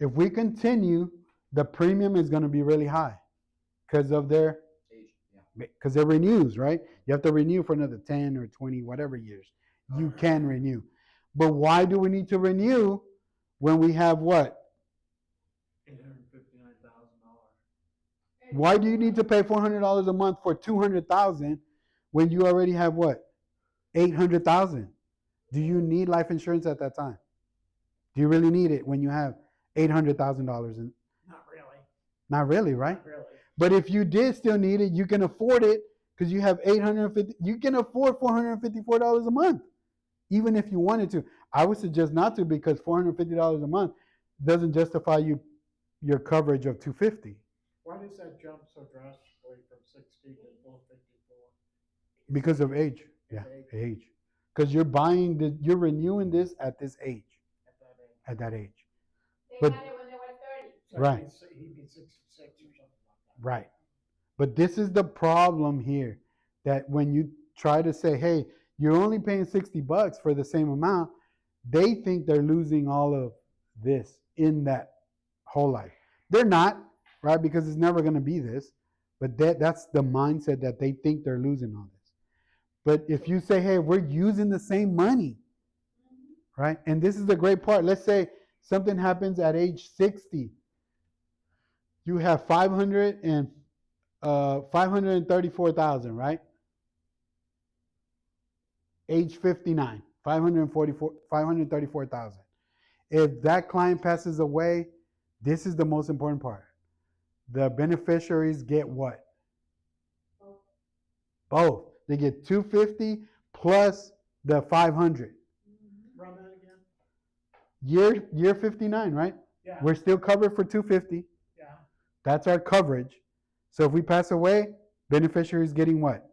If we continue, the premium is going to be really high because of their Age, because it renews, right? You have to renew for another 10 or 20, whatever years. You can renew. But why do we need to renew when we have what? $859,000. Why do you need to pay $400 a month for $200,000 when you already have what? $800,000. Do you need life insurance at that time? Do you really need it when you have $800,000 in? Not really. Not really, right? Not really. But if you did still need it, you can afford it because you have $850. You can afford $454 a month, even if you wanted to. I would suggest not to because $450 a month doesn't justify your coverage of $250. Why does that jump so drastically from 60 to 454? Because of age. Yeah, age. Because you're renewing this at this age. At that age. At that age. They But- had it when they were 30. So Right. He'd be 66 or something like that. Right. But this is the problem here, that when you try to say, hey, you're only paying $60 for the same amount, they think they're losing all of this in that whole life. They're not, right? Because it's never going to be this. But that's the mindset that they think they're losing all this. But if you say, hey, we're using the same money, right? And this is the great part. Let's say something happens at age 60. You have 534,000, right? Age 59, 534,000. If that client passes away, this is the most important part. The beneficiaries get what? Both. They get 250 plus the 500. Run that again? Year 59, right? Yeah. We're still covered for 250. Yeah. That's our coverage. So if we pass away, beneficiaries getting what?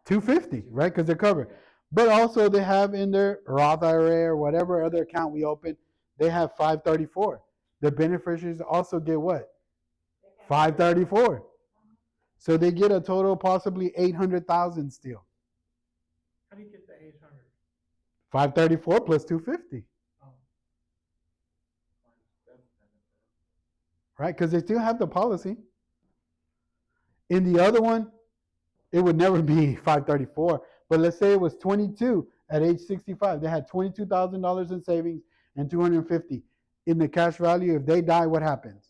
250, right? Because they're covered. But also they have in their Roth IRA or whatever other account we open, they have 534. The beneficiaries also get what? 534. So they get a total possibly 800,000 still. How do you get the 800? 534 plus 250, Oh. right? Because they still have the policy. In the other one, it would never be 534. But let's say it was 22 at age 65. They had $22,000 in savings and 250 in the cash value. If they die, what happens?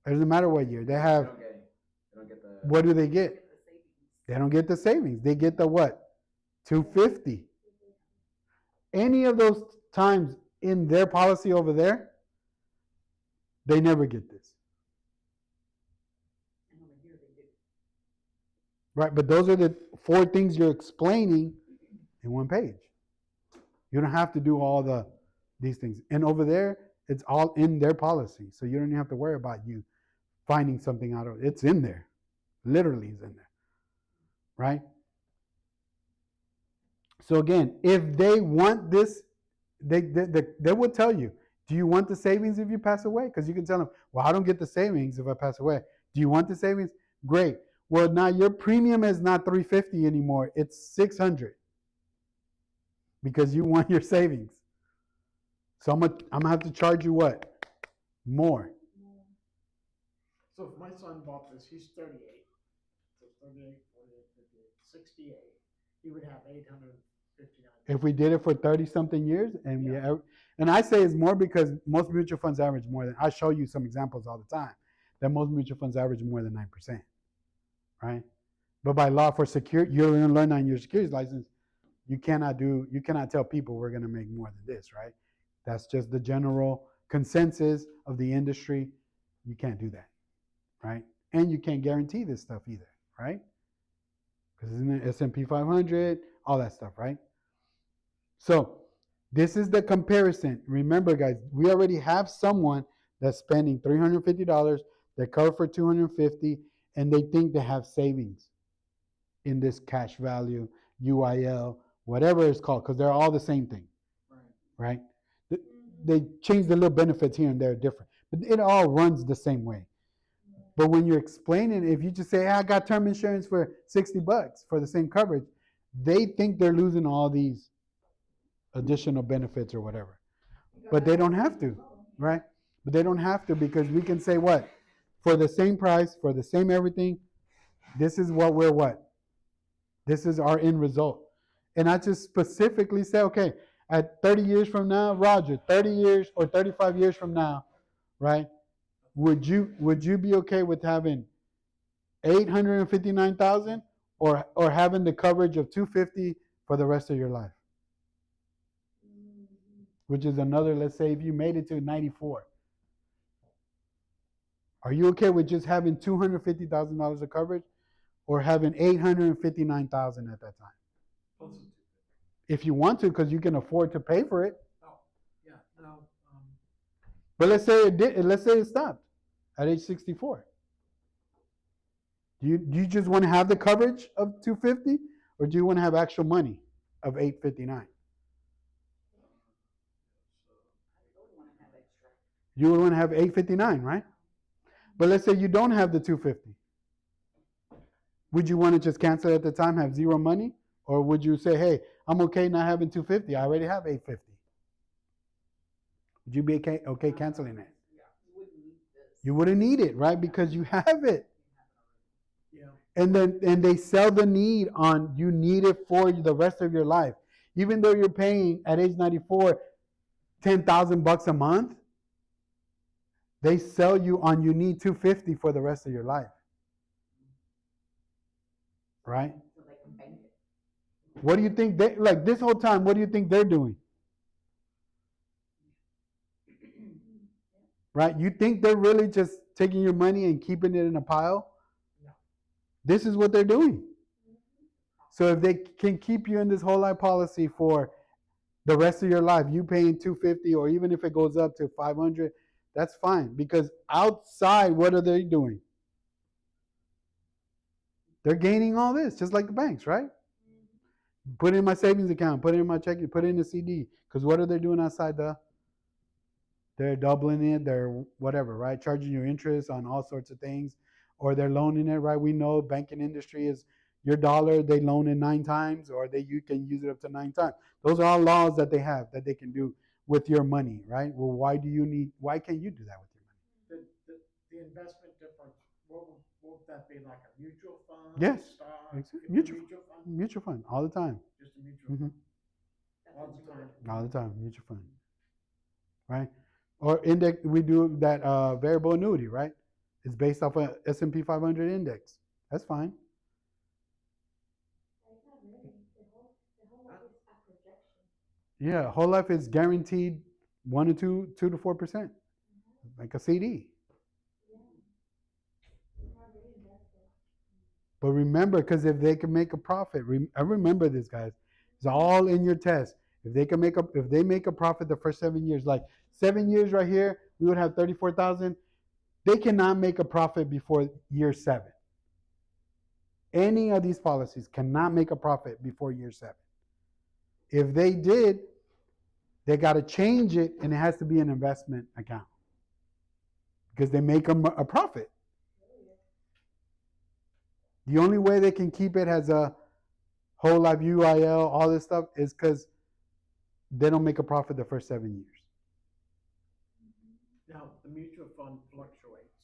It doesn't matter what year. They have, They don't get the. what do they get? Get the savings. They don't get the savings. They get the what? 250. Any of those times in their policy over there, they never get this. And over here they do. right? But those are the 4 things you're explaining in 1 page. You don't have to do all these things. And over there, it's all in their policy. So you don't even have to worry about you finding something out of it. It's in there. Literally is in there. Right? So again, if they want this, they will tell you, do you want the savings if you pass away? Because you can tell them, well, I don't get the savings if I pass away. Do you want the savings? Great. Well, now your premium is not $350 anymore. It's $600 because you want your savings. So I'm gonna have to charge you what? More. So if my son bought this, he's 38. So 38, 48, 58, 68. He would have 859. If we did it for 30-something years, and Yeah. and I say it's more because most mutual funds average more than, I show you some examples all the time, that most mutual funds average more than 9%, right? But by law, for secure, you're going to learn on your securities license, you cannot tell people we're going to make more than this, right? That's just the general consensus of the industry. You can't do that, right? And you can't guarantee this stuff either, right? Because isn't it S&P 500, all that stuff, right? So this is the comparison. Remember, guys, we already have someone that's spending $350, they're covered for $250, and they think they have savings in this cash value, UIL, whatever it's called, because they're all the same thing, right? They change the little benefits here and there different, but it all runs the same way. But when you're explaining, if you just say, hey, I got term insurance for $60 for the same coverage, they think they're losing all these additional benefits or whatever. But they don't have to, right? But they don't have to, because we can say what? For the same price, for the same everything, this is what we're what? This is our end result. And I just specifically say, okay, at 30 years from now, Roger, 30 years or 35 years from now, right? Would you be okay with having 859,000 or having the coverage of 250 for the rest of your life? Which is another, let's say if you made it to 94. Are you okay with just having $250,000 of coverage or having 859,000 at that time? If you want to, because you can afford to pay for it. Yeah, no. But let's say it stopped at age 64. Do you just want to have the coverage of 250, or do you want to have actual money of 859? You would want to have 859, right? But let's say you don't have the 250. Would you want to just cancel it at the time, have zero money? Or would you say, hey, I'm okay not having 250. I already have 850. Would you be okay canceling it? You wouldn't need it, right? Because you have it. Yeah. And they sell the need on you need it for the rest of your life. Even though you're paying at age 94 $10,000 a month, they sell you on you need 250 for the rest of your life. Right? What do you think they, like this whole time, what do you think they're doing? Right? You think they're really just taking your money and keeping it in a pile? No. This is what they're doing. So if they can keep you in this whole life policy for the rest of your life, you paying 250, or even if it goes up to 500, that's fine. Because outside, what are they doing? They're gaining all this, just like the banks, right? Put in my savings account, put in my checking, put in a CD. Because what are they doing outside they're doubling it, they're whatever, right? Charging you interest on all sorts of things, or they're loaning it, right? We know banking industry is your dollar, they loan it 9 times, or you can use it up to 9 times. Those are all laws that they have that they can do with your money, right? Well, why can't you do that with your money? The investment difference, what would that be, like a mutual fund? Yes. Stock? Mutual Fund? Mutual fund, all the time. Just a mutual fund? All the time? All the time, mutual fund. Right? Or index, we do that variable annuity, right? It's based off a S&P 500 index. That's fine. Yeah, whole life is guaranteed 1 to 2 to 4%, like a CD. But remember, because if they can make a profit, I remember this, guys. It's all in your test. If they make a profit the first 7 years, like 7 years right here, we would have 34,000. They cannot make a profit before year 7. Any of these policies cannot make a profit before year 7. If they did, they got to change it, and it has to be an investment account because they make a profit. The only way they can keep it as a whole life UIL, all this stuff, is because they don't make a profit the first 7 years. Now, the mutual fund fluctuates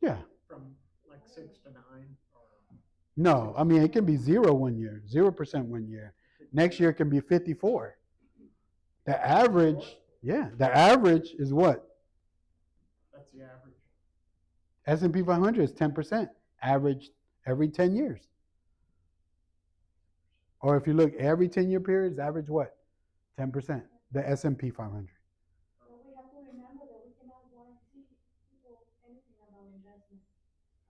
Yeah. from like 6 to 9 or. No, I mean, it can be 0 1 year, 0% 1 year. Next year it can be 54. The average, the average is what? That's the average. S&P 500 is 10%, average every 10 years. Or if you look every 10-year periods, average what? 10%, the S&P 500. But we have to remember that we cannot guarantee people anything about investment.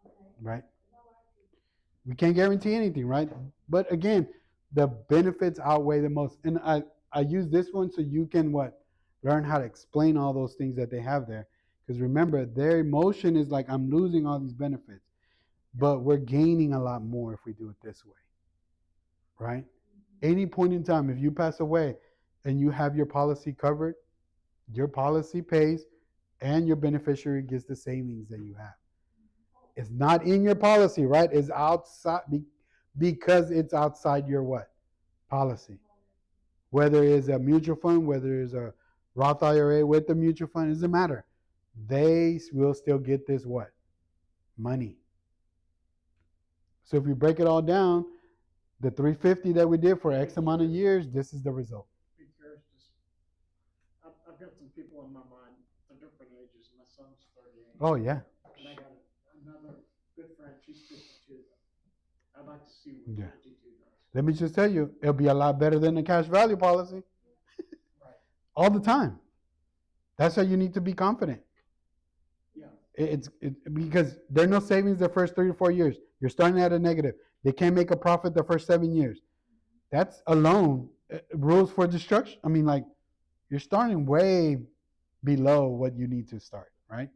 Okay? Right? No guarantee. We can't guarantee anything, right? But again, the benefits outweigh the most. And I use this one so you can what? Learn how to explain all those things that they have there. Because remember, their emotion is like, I'm losing all these benefits. But we're gaining a lot more if we do it this way. Right? Any point in time, if you pass away and you have your policy covered, your policy pays and your beneficiary gets the savings that you have. It's not in your policy, right? It's outside because it's outside your what? Policy. Whether it's a mutual fund, whether it's a Roth IRA with the mutual fund, it doesn't matter. They will still get this what? Money. So if you break it all down, the 350 that we did for X amount of years, this is the result. Be curious, I've got some people in my mind, they're different ages. My son's 38. Oh, yeah. And I got another good friend, she's 52. I'd like to see what Yeah. 52 does. Let me just tell you, it'll be a lot better than the cash value policy. Right. All the time. That's how you need to be confident. Yeah. It's because there are no savings the first 3 to 4 years. You're starting at a negative. They can't make a profit the first 7 years. That's alone rules for destruction. I mean, like, you're starting way below what you need to start, right?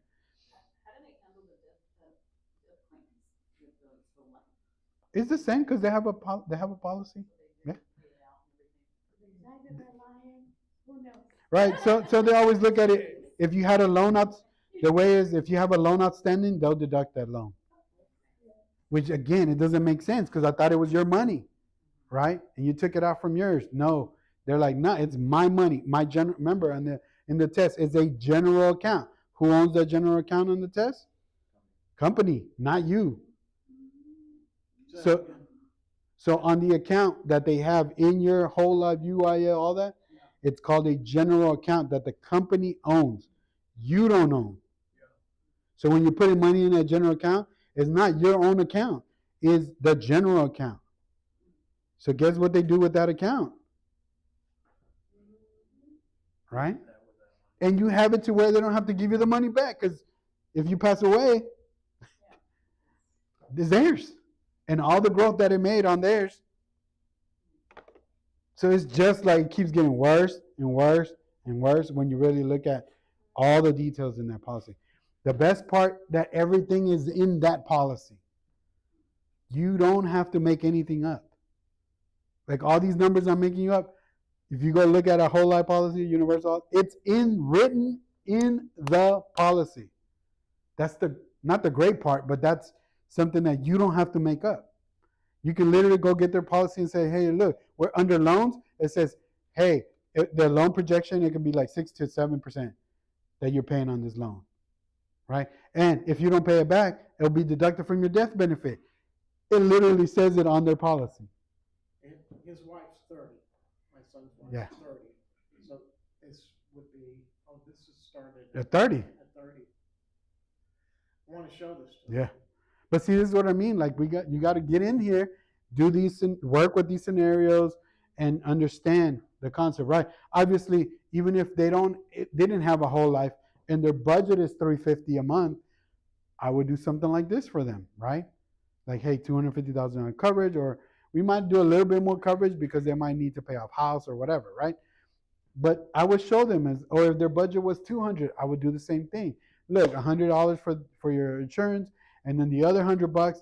How do they handle the death claims with the life? It's the same because they have a policy. Yeah. Pay it out and everything? Exactly, they're lying. Who knows? Right. So they always look at it. If you had a loan out, the way is if you have a loan outstanding, they'll deduct that loan. Which again, it doesn't make sense because I thought it was your money, right? And you took it out from yours. No, they're like, no, it's my money. Remember, in the test, it's a general account. Who owns that general account on the test? Company, not you. So on the account that they have in your whole life UIL, all that, it's called a general account that the company owns. You don't own. So when you're putting money in that general account, it's not your own account. It's the general account. So guess what they do with that account? Right? And you have it to where they don't have to give you the money back because if you pass away, it's theirs. And all the growth that it made on theirs. So it's just like it keeps getting worse and worse and worse when you really look at all the details in that policy. The best part that everything is in that policy. You don't have to make anything up. Like all these numbers I'm making you up, if you go look at a whole life policy, universal, it's written in the policy. That's not the great part, but that's something that you don't have to make up. You can literally go get their policy and say, hey, look, we're under loans. It says, hey, the loan projection, it can be like 6 to 7% that you're paying on this loan. Right? And if you don't pay it back, it'll be deducted from your death benefit. It literally says it on their policy. His wife's 30. My son's wife's Yeah. 30. So this would be, this is started At 30. at 30. I want to show this to Yeah. But see, this is what I mean. Like you got to get in here, do these, work with these scenarios, and understand the concept, right? Obviously, even if they didn't have a whole life and their budget is $350 a month, I would do something like this for them, right? Like, hey, $250,000 coverage, or we might do a little bit more coverage because they might need to pay off house or whatever, right? But I would show them as, or if their budget was 200, I would do the same thing. Look, $100 for your insurance, and then the other $100,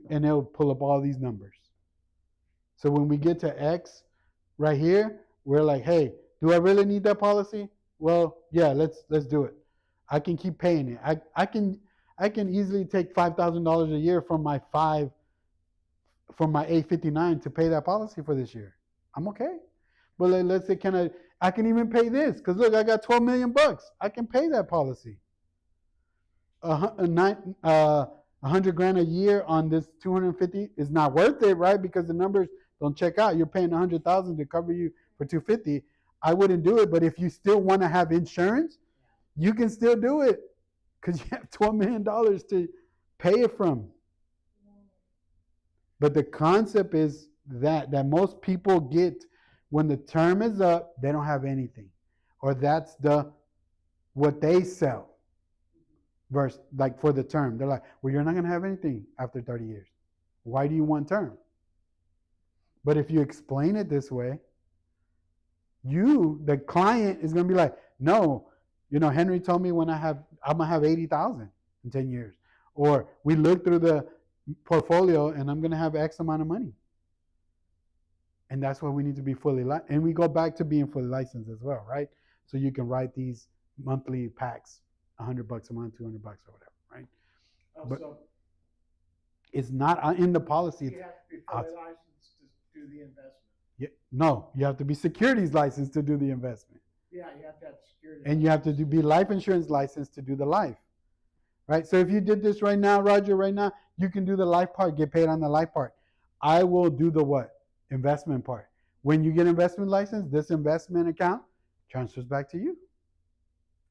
and they'll pull up all these numbers. So when we get to X right here, we're like, hey, do I really need that policy? Well, yeah, let's do it. I can keep paying it. I can easily take $5,000 a year from my 859 to pay that policy for this year. I'm okay. But let's say, I can even pay this because look, I got 12 million bucks. I can pay that policy. $100,000 a year on this 250 is not worth it, right? Because the numbers don't check out. You're paying 100,000 to cover you for 250. I wouldn't do it, but if you still want to have insurance, you can still do it because you have $12 million to pay it from. But the concept is that most people get, when the term is up, they don't have anything, or that's what they sell. Versus, like, for the term, they're like, well, you're not going to have anything after 30 years. Why do you want term? But if you explain it this way, the client is going to be like, no, Henry told me I'm going to have 80,000 in 10 years. Or we look through the portfolio and I'm going to have X amount of money. And that's why we need to be fully licensed. And we go back to being fully licensed as well, right? So you can write these monthly packs, $100 a month, $200 or whatever, right? But So it's not in the policy. you have to be fully licensed to do the investment. No, you have to be securities licensed to do the investment. Yeah, you have to have security. And you have to be life insurance licensed to do the life, right? So if you did this right now, Roger, right now, you can do the life part, get paid on the life part. I will do the what? Investment part. When you get investment license, this investment account transfers back to you.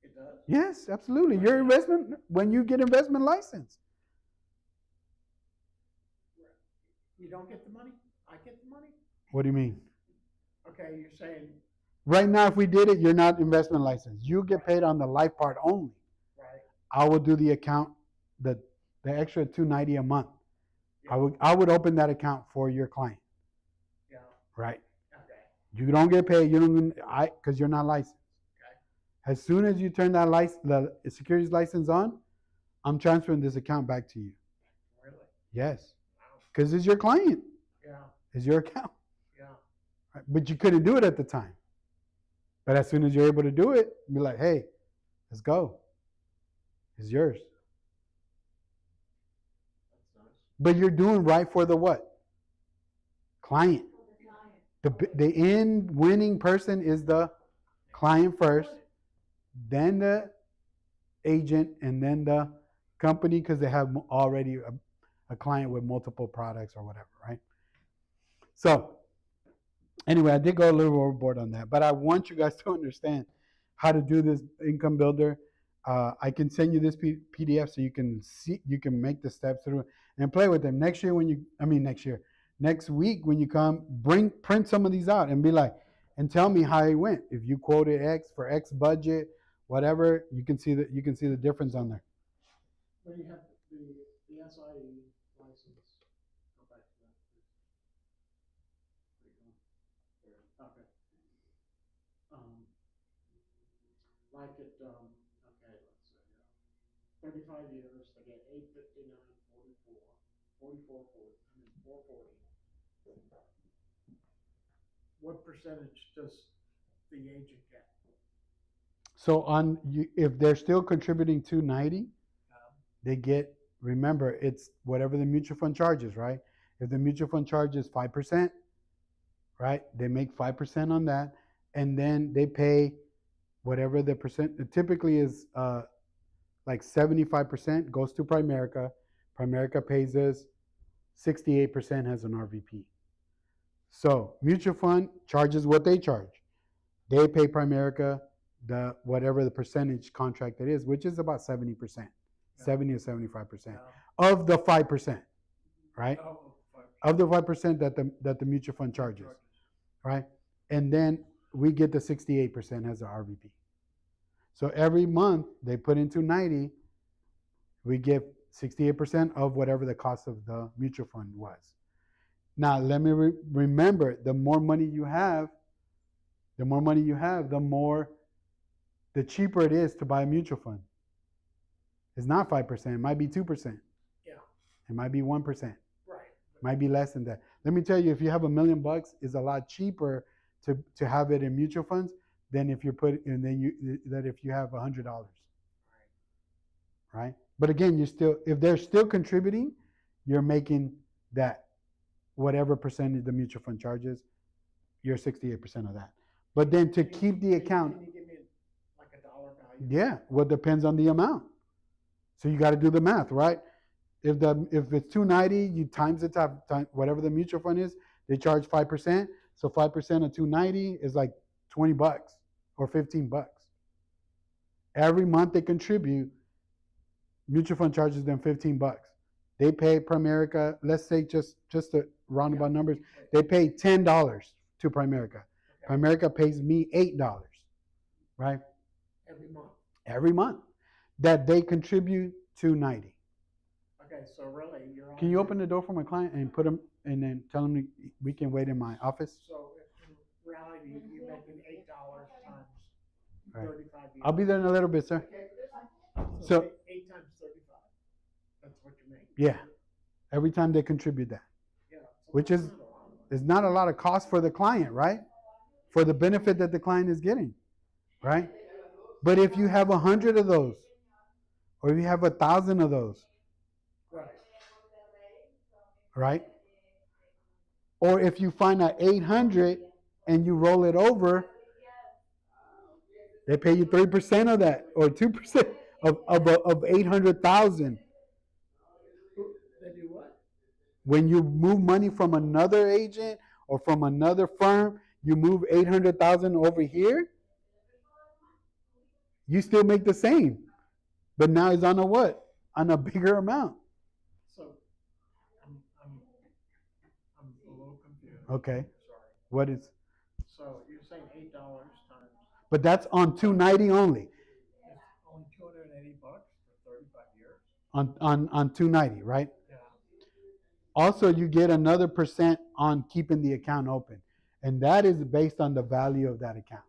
It does? Yes, absolutely. Your investment, when you get investment license. You don't get the money? I get the money? What do you mean? Okay, you're saying, Right now, if we did it, you're not investment licensed. You get paid on the life part only. right? I will do the account, the extra $290 a month. Yeah. I would open that account for your client, Yeah, right? okay. You don't get paid. Because you're not licensed. Okay. As soon as you turn that the securities license on, I'm transferring this account back to you. Really? Yes, because it's your client. Yeah, It's your account. yeah. Right? But you couldn't do it at the time. But as soon as you're able to do it, be like, hey, let's go. It's yours. That's nice. But you're doing right for the what? Client. The end winning person is the client first, then the agent, and then the company, because they have already a client with multiple products or whatever, right? So anyway, I did go a little overboard on that, but I want you guys to understand how to do this income builder. I can send you this PDF so you can make the steps through and play with them. Next week when you come, print some of these out and be like, and tell me how it went. If you quoted X for X budget, whatever, you can see the difference on there. When you have the SIE license, go back to that, please. Okay. Like it, okay, let's see, 35 years, they get 859, 44, 440. What percentage does the agent get? So if they're still contributing $290, they get, remember, it's whatever the mutual fund charges, right? If the mutual fund charges 5%, right, they make 5% on that, and then they pay whatever the percent, it typically is like 75% goes to Primerica. Primerica pays us 68% as an RVP. So mutual fund charges what they charge. They pay Primerica whatever the percentage contract it is, which is about 70%, 70 or 75% of the 5%, right? Of the 5% that the mutual fund charges, right? And then we get the 68% as an RVP. So every month they put into 90, we give 68% of whatever the cost of the mutual fund was. Now, let me remember, the more money you have, the cheaper it is to buy a mutual fund. It's not 5%. It might be 2%. Yeah. It might be 1%. Right. Might be less than that. Let me tell you, if you have $1 million, it's a lot cheaper to have it in mutual funds than if you if you have $100. Right? But again, if they're still contributing, you're making that whatever percentage the mutual fund charges, you're 68% of that. But then to keep the account, Can you give me like a dollar value? yeah, well, it depends on the amount. So you got to do the math, right? If it's $290, you times it times whatever the mutual fund is, they charge 5%. So 5% of $290 is like $20 or $15. Every month they contribute, mutual fund charges them $15. They pay Primerica, let's say just to roundabout numbers, they pay $10 to Primerica. Okay. Primerica pays me $8, right? Every month. Every month that they contribute $290. Okay, so really, you're on. Can you open the door for my client and put him and then tell him we can wait in my office? So in reality, you're making $8 times Right. 35 years. I'll be there in a little bit, sir. So- 8 times 35. That's what you make. Yeah, every time they contribute that, Yeah. which is not a lot of money. it's not a lot of cost for the client, right? For the benefit that the client is getting, right? But if you have 100 of those, or if you have 1,000 of those, Right. right? Or if you find an 800 and you roll it over, they pay you 3% of that, or 2% of 800,000. They do what? When you move money from another agent or from another firm, you move 800,000 over here, you still make the same. But now it's on a what? On a bigger amount. So I'm a little confused. Okay. Sorry. What is? So you're saying $8 times But that's on 290 only. it's only $280 for 35 years. On 290, right? Yeah. Also, you get another % on keeping the account open. And that is based on the value of that account.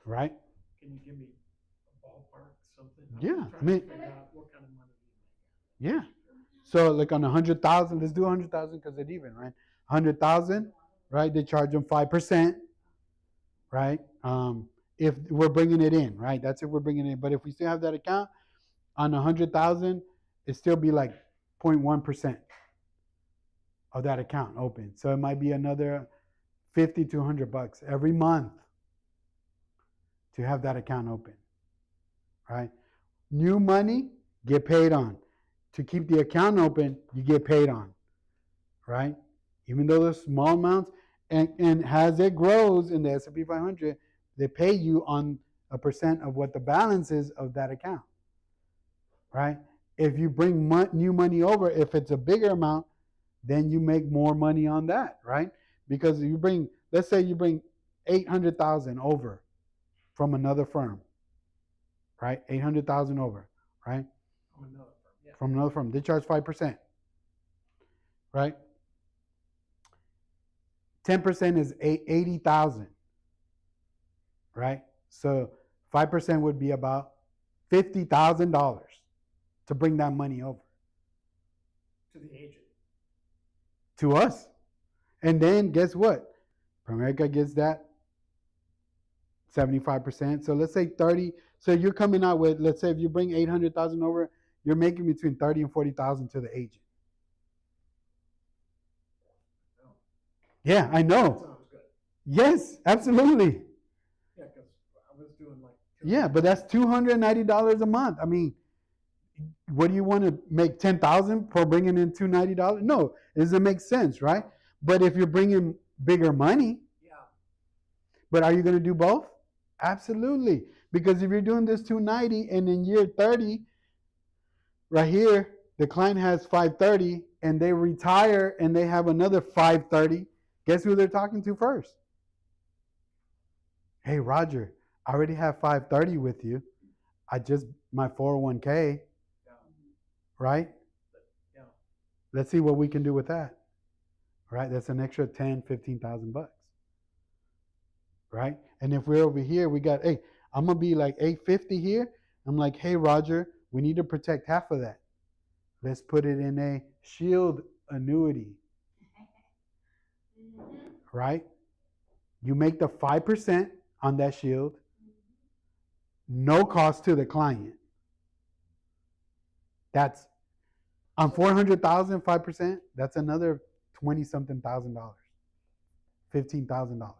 Right? Can you give me a ballpark, something? Yeah, I'm I mean- trying to figure out what kind of money you make. Yeah. So like on 100,000, let's do 100,000 because it's even, right? 100,000, right? They charge them 5%, right? If we're bringing it in, right? That's if we're bringing it in. But if we still have that account on 100,000, it still be like 0.1% of that account open. So it might be another $50 to $100 every month to have that account open, right? New money, get paid on. To keep the account open, you get paid on, right? Even though they're small amounts, and as it grows in the S&P 500, they pay you on a % of what the balance is of that account, right? If you bring new money over, if it's a bigger amount, then you make more money on that, right? Because you bring, let's say you bring 800,000 over from another firm, right? 800,000 over, right? From another firm, yeah. From another firm. They charge 5%, right? 10% is 80,000, right? So 5% would be about $50,000 to bring that money over To the agent. to us. And then guess what? Primerica gets that 75%. So let's say 30. So you're coming out with, let's say if you bring 800,000 over, you're making between 30 and 40,000 to the agent. Oh, Yeah, I that know. sounds good. Yes, absolutely. Yeah, because I was doing like. Yeah, but that's $290 a month. I mean, what do you want to make 10,000 for bringing in $290? No, it doesn't make sense, right? But if you're bringing bigger money, Yeah, but are you going to do both? Absolutely, because if you're doing this 290 and in year 30, right here, the client has 530 and they retire and they have another 530. Guess who they're talking to first? Hey, Roger, I already have 530 with you. my 401k, Yeah, right? yeah. Let's see what we can do with that. Right? That's an extra 10, 15,000 bucks. Right? And if we're over here, we got, hey, I'm gonna be like 850 here. I'm like, hey Roger, we need to protect half of that. Let's put it in a shield annuity. Right? You make the 5% on that shield, no cost to the client. That's on 400,000, 5%, that's another 20 something thousand dollars, $15,000.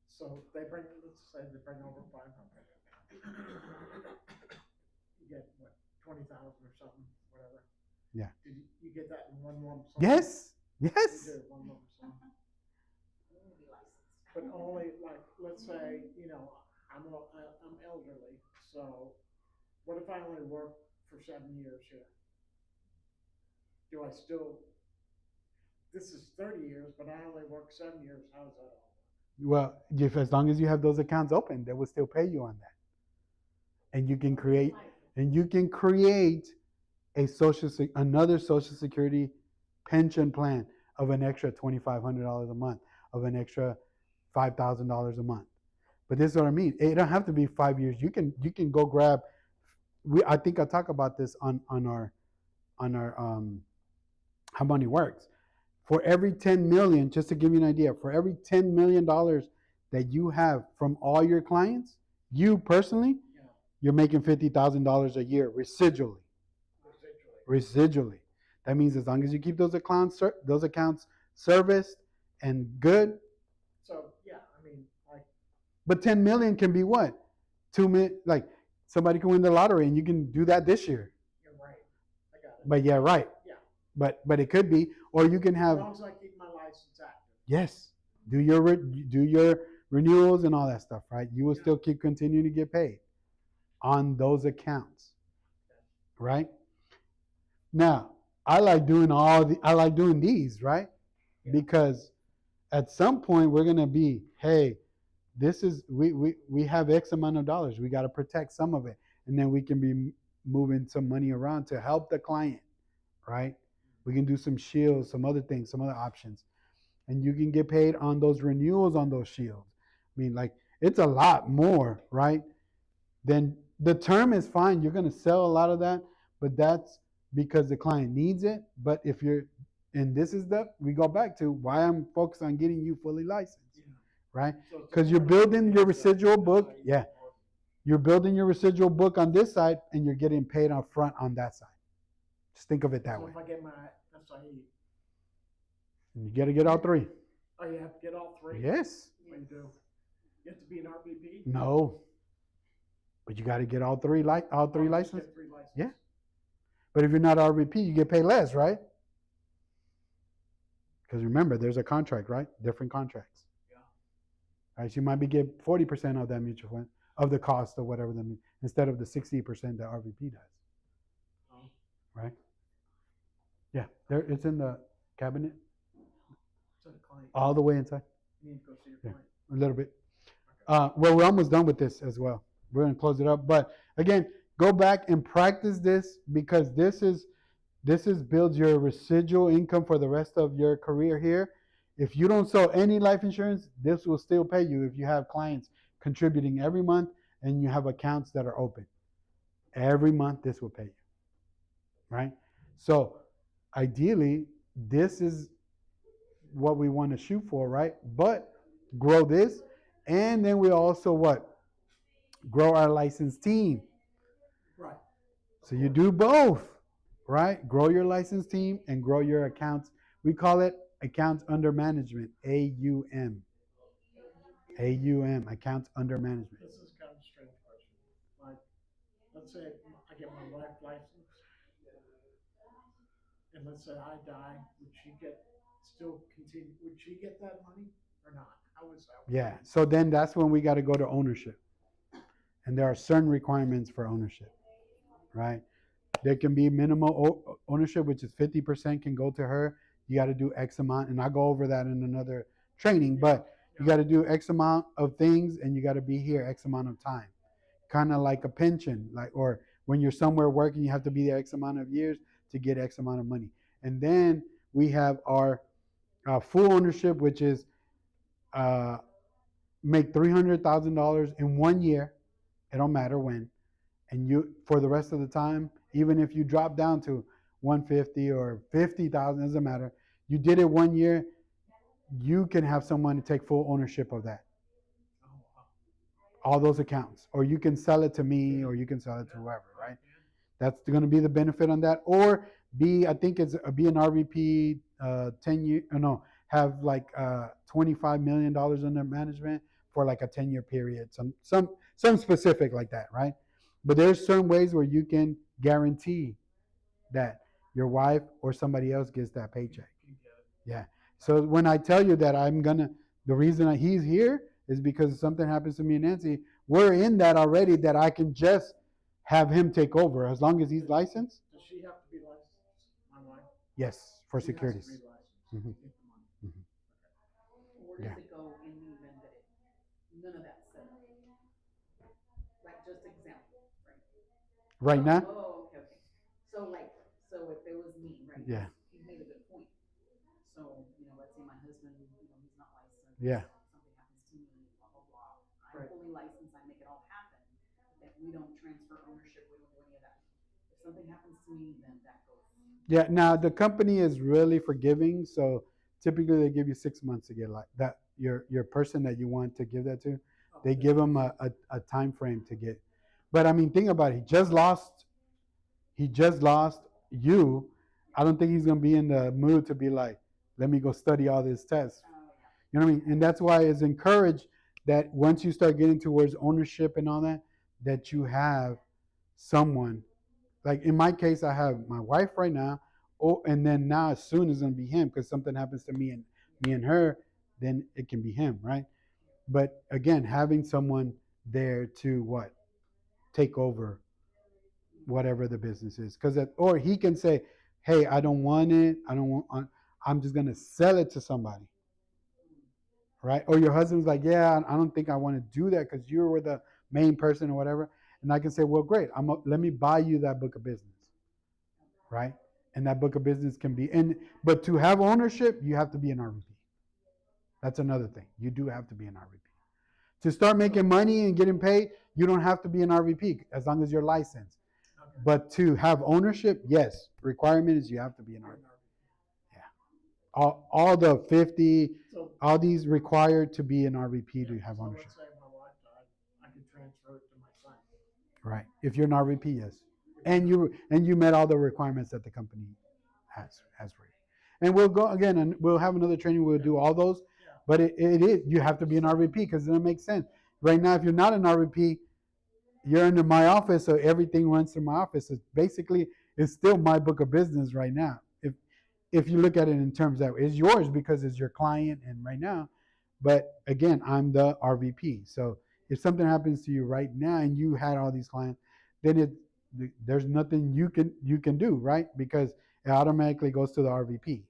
So they bring, let's say they bring over 500. You get what, 20,000 or something, whatever. Yeah. Did you get that in one lump sum? Yes. You Yes. did one lump sum. I'm gonna be licensed. But only like, let's say, I'm elderly, so what if I only work for 7 years here? Do I still, this is 30 years, but I only work 7 years, how does that all work? Well, if as long as you have those accounts open, they will still pay you on that. And you can create another social security pension plan of an extra $2,500 a month, of an extra $5,000 a month. But this is what I mean. It don't have to be 5 years. You can go grab. I think I talk about this on our How Money Works. For every 10 million, just to give you an idea, for every $10 million that you have from all your clients, you personally, Yeah, you're making $50,000 a year residually. Residually. That means as long as you keep those accounts serviced and good. So, yeah, I mean, like, But 10 million can be what? 2 million. Like somebody can win the lottery, and you can do that this year. you're right. I got it. But yeah, right. Yeah. But it could be, or you can As have. long as I keep my license active. Yes. Do your renewals and all that stuff, right? You will still keep continuing to get paid on those accounts. Right? Now, I like doing these, right? Yeah. Because at some point we're gonna be, hey, this is we have X amount of dollars. We got to protect some of it. And then we can be moving some money around to help the client, right? We can do some shields, some other things, some other options. And you can get paid on those renewals on those shields. I mean, like, it's a lot more, right? Then the term is fine. You're going to sell a lot of that, but that's because the client needs it. But if you're, and this is we go back to why I'm focused on getting you fully licensed, Yeah. right? So it's Because you're important building to your get residual that- book. that's how you Yeah. get more. You're building your residual book on this side, and you're getting paid up front on that side. Just think of it that So way. if I get my SIE, And you got to get all three. oh, you have to get all three? Yes. What do you do? You have to be an RVP? No. But you got to get all three Or just licenses. get 3 licenses? Yeah. But if you're not RVP, you get paid less, right? Because remember, there's a contract, right? Different contracts. Yeah. Right. So you might be getting 40% of that mutual fund of the cost or whatever instead of the 60% that RVP does. Oh. Right. Yeah. It's in the cabinet To the client. all the way inside. You need to go see your Yeah. client. A little bit. Well, we're almost done with this as well. We're going to close it up. But again, go back and practice this, because this builds your residual income for the rest of your career here. If you don't sell any life insurance, this will still pay you if you have clients contributing every month and you have accounts that are open. Every month, this will pay you. Right? So ideally, this is what we want to shoot for, right? But grow this, and then we also grow our licensed team. Right. So you do both, right? Grow your licensed team and grow your accounts. We call it accounts under management, AUM. AUM, accounts under management. This is kind of a strange question. Like, let's say I get my wife license, and let's say I die, would she get that money or not? How is that? Yeah. So then that's when we got to go to ownership. And there are certain requirements for ownership, right? There can be minimal ownership, which is 50% can go to her. You got to do X amount. And I'll go over that in another training. But You got to do X amount of things, and you got to be here X amount of time. Kind of like a pension, like, or when you're somewhere working, you have to be there X amount of years to get X amount of money. And then we have our full ownership, which is make $300,000 in 1 year. It don't matter when, and you for the rest of the time, even if you drop down to 150 or 50,000, doesn't matter. You did it 1 year. You can have someone to take full ownership of that, all those accounts, or you can sell it to me, or you can sell it to whoever, right? That's going to be the benefit on that. Or I think it's be an RVP 10 year, no, have like $25 million under management for like a 10-year period, some specific like that, right? But there's certain ways where you can guarantee that your wife or somebody else gets that paycheck. Yeah. So when I tell you that the reason he's here is because if something happens to me and Nancy, we're in that already, that I can just have him take over as long as he's licensed. Does she have to be licensed, my wife? Yes, for She has to securities. be licensed Mhm. to get the money. Where Yeah. does it go in the event that none of that's set up? Like, just example, right? Right now? Oh, okay. So if it was me, right? Yeah. You made a good point. So, let's say my husband, he's not licensed. Yeah. Something happens to me, blah, blah, blah. I'm fully licensed, I make it all happen. That we don't transfer ownership, we don't do any of that. If something happens to me, then that goes. Yeah. Now the company is really forgiving, so typically they give you 6 months to get like that. Your person that you want to give that to, they give them a time frame to get. But I mean, think about it. He just lost you. I don't think he's gonna be in the mood to be like, let me go study all this tests. You know what I mean? And that's why it's encouraged that once you start getting towards ownership and all that, that you have someone. Like in my case, I have my wife right now. Oh, and then now as soon it's gonna be him, because something happens to me and her, then it can be him, right? But again, having someone there to what? Take over whatever the business is. Or he can say, hey, I don't want it. I'm just gonna sell it to somebody. Right? Or your husband's like, yeah, I don't think I want to do that because you were the main person or whatever. And I can say, well, great. Let me buy you that book of business. Right? And that book of business can be but to have ownership, you have to be an RVP. That's another thing. You do have to be an RVP. To start making money and getting paid, you don't have to be an RVP as long as you're licensed. Okay. But to have ownership, yes, requirement is you have to be an RVP. All the 50, So, all these required to be an RVP to have so ownership. let's say my wife died, I could transfer it to my son. Right. If you're an RVP, yes. And you met all the requirements that the company has for you. And we'll go again, and we'll have another training. We'll do all those. Yeah. But it is, you have to be an RVP because then it makes sense. Right now, if you're not an RVP, you're under my office, so everything runs through my office. It's still my book of business right now. If you look at it in terms that it's yours because it's your client and right now, but again, I'm the RVP. So if something happens to you right now and you had all these clients, then there's nothing you can do, right? Because it automatically goes to the RVP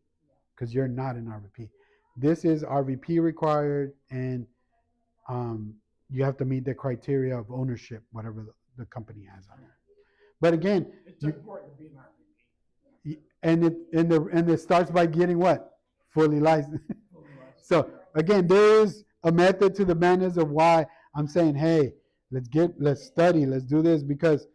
because you're not an RVP. This is RVP required, and you have to meet the criteria of ownership, whatever the company has on there. But again, It's important to be an RVP. and it starts by getting what? Fully licensed. So again, there is a method to the madness of why I'm saying, hey, let's study, let's do this, because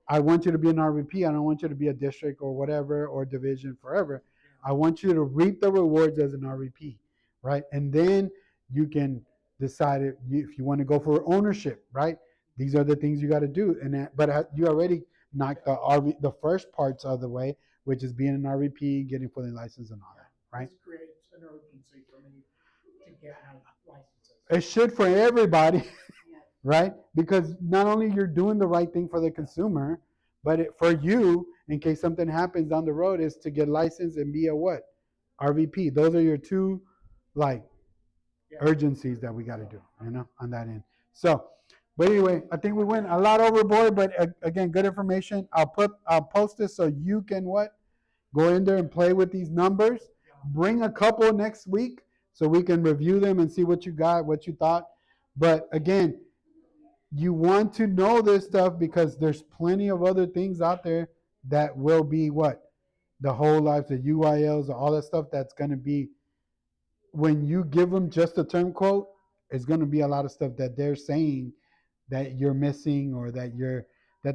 I want you to be an RVP. I don't want you to be a district or whatever or division forever. I want you to reap the rewards as an RVP, right? And then you can decide if you want to go for ownership, right? These are the things you got to do, but you already knocked the first parts of the way, which is being an RVP, getting fully licensed and all that, right? This creates an urgency for me to get licenses. It should for everybody, Yeah. right? Because not only you're doing the right thing for the consumer, but for you, in case something happens down the road, is to get licensed and be a what? RVP. Those are your two, urgencies that we got to do, on that end. So, but anyway, I think we went a lot overboard, but again, good information. I'll post this so you can go in there and play with these numbers. Bring a couple next week so we can review them and see what you got, what you thought. But again, you want to know this stuff because there's plenty of other things out there that will be what? The whole life, the UILs, all that stuff that's going to be, when you give them just a term quote, it's going to be a lot of stuff that they're saying that you're missing, or that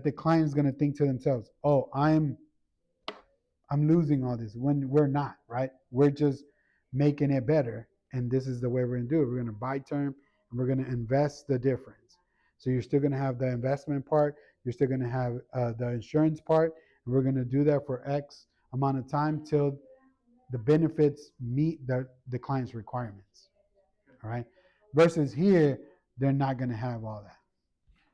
the client is going to think to themselves, oh, I'm losing all this, when we're not, right? We're just making it better. And this is the way we're going to do it. We're going to buy term and we're going to invest the difference. So you're still going to have the investment part. You're still going to have the insurance part. And we're going to do that for X amount of time till the benefits meet the client's requirements. All right. Versus here, they're not going to have all that.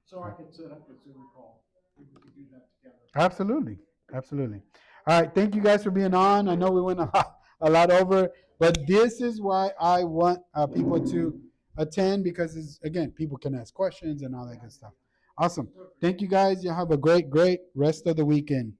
So I could set up a Zoom call, and we could do that together. Absolutely. Absolutely. All right. Thank you guys for being on. I know we went a lot over, but this is why I want people to attend, because it's, again, people can ask questions and all that good stuff. Awesome. Thank you guys. You have a great rest of the weekend.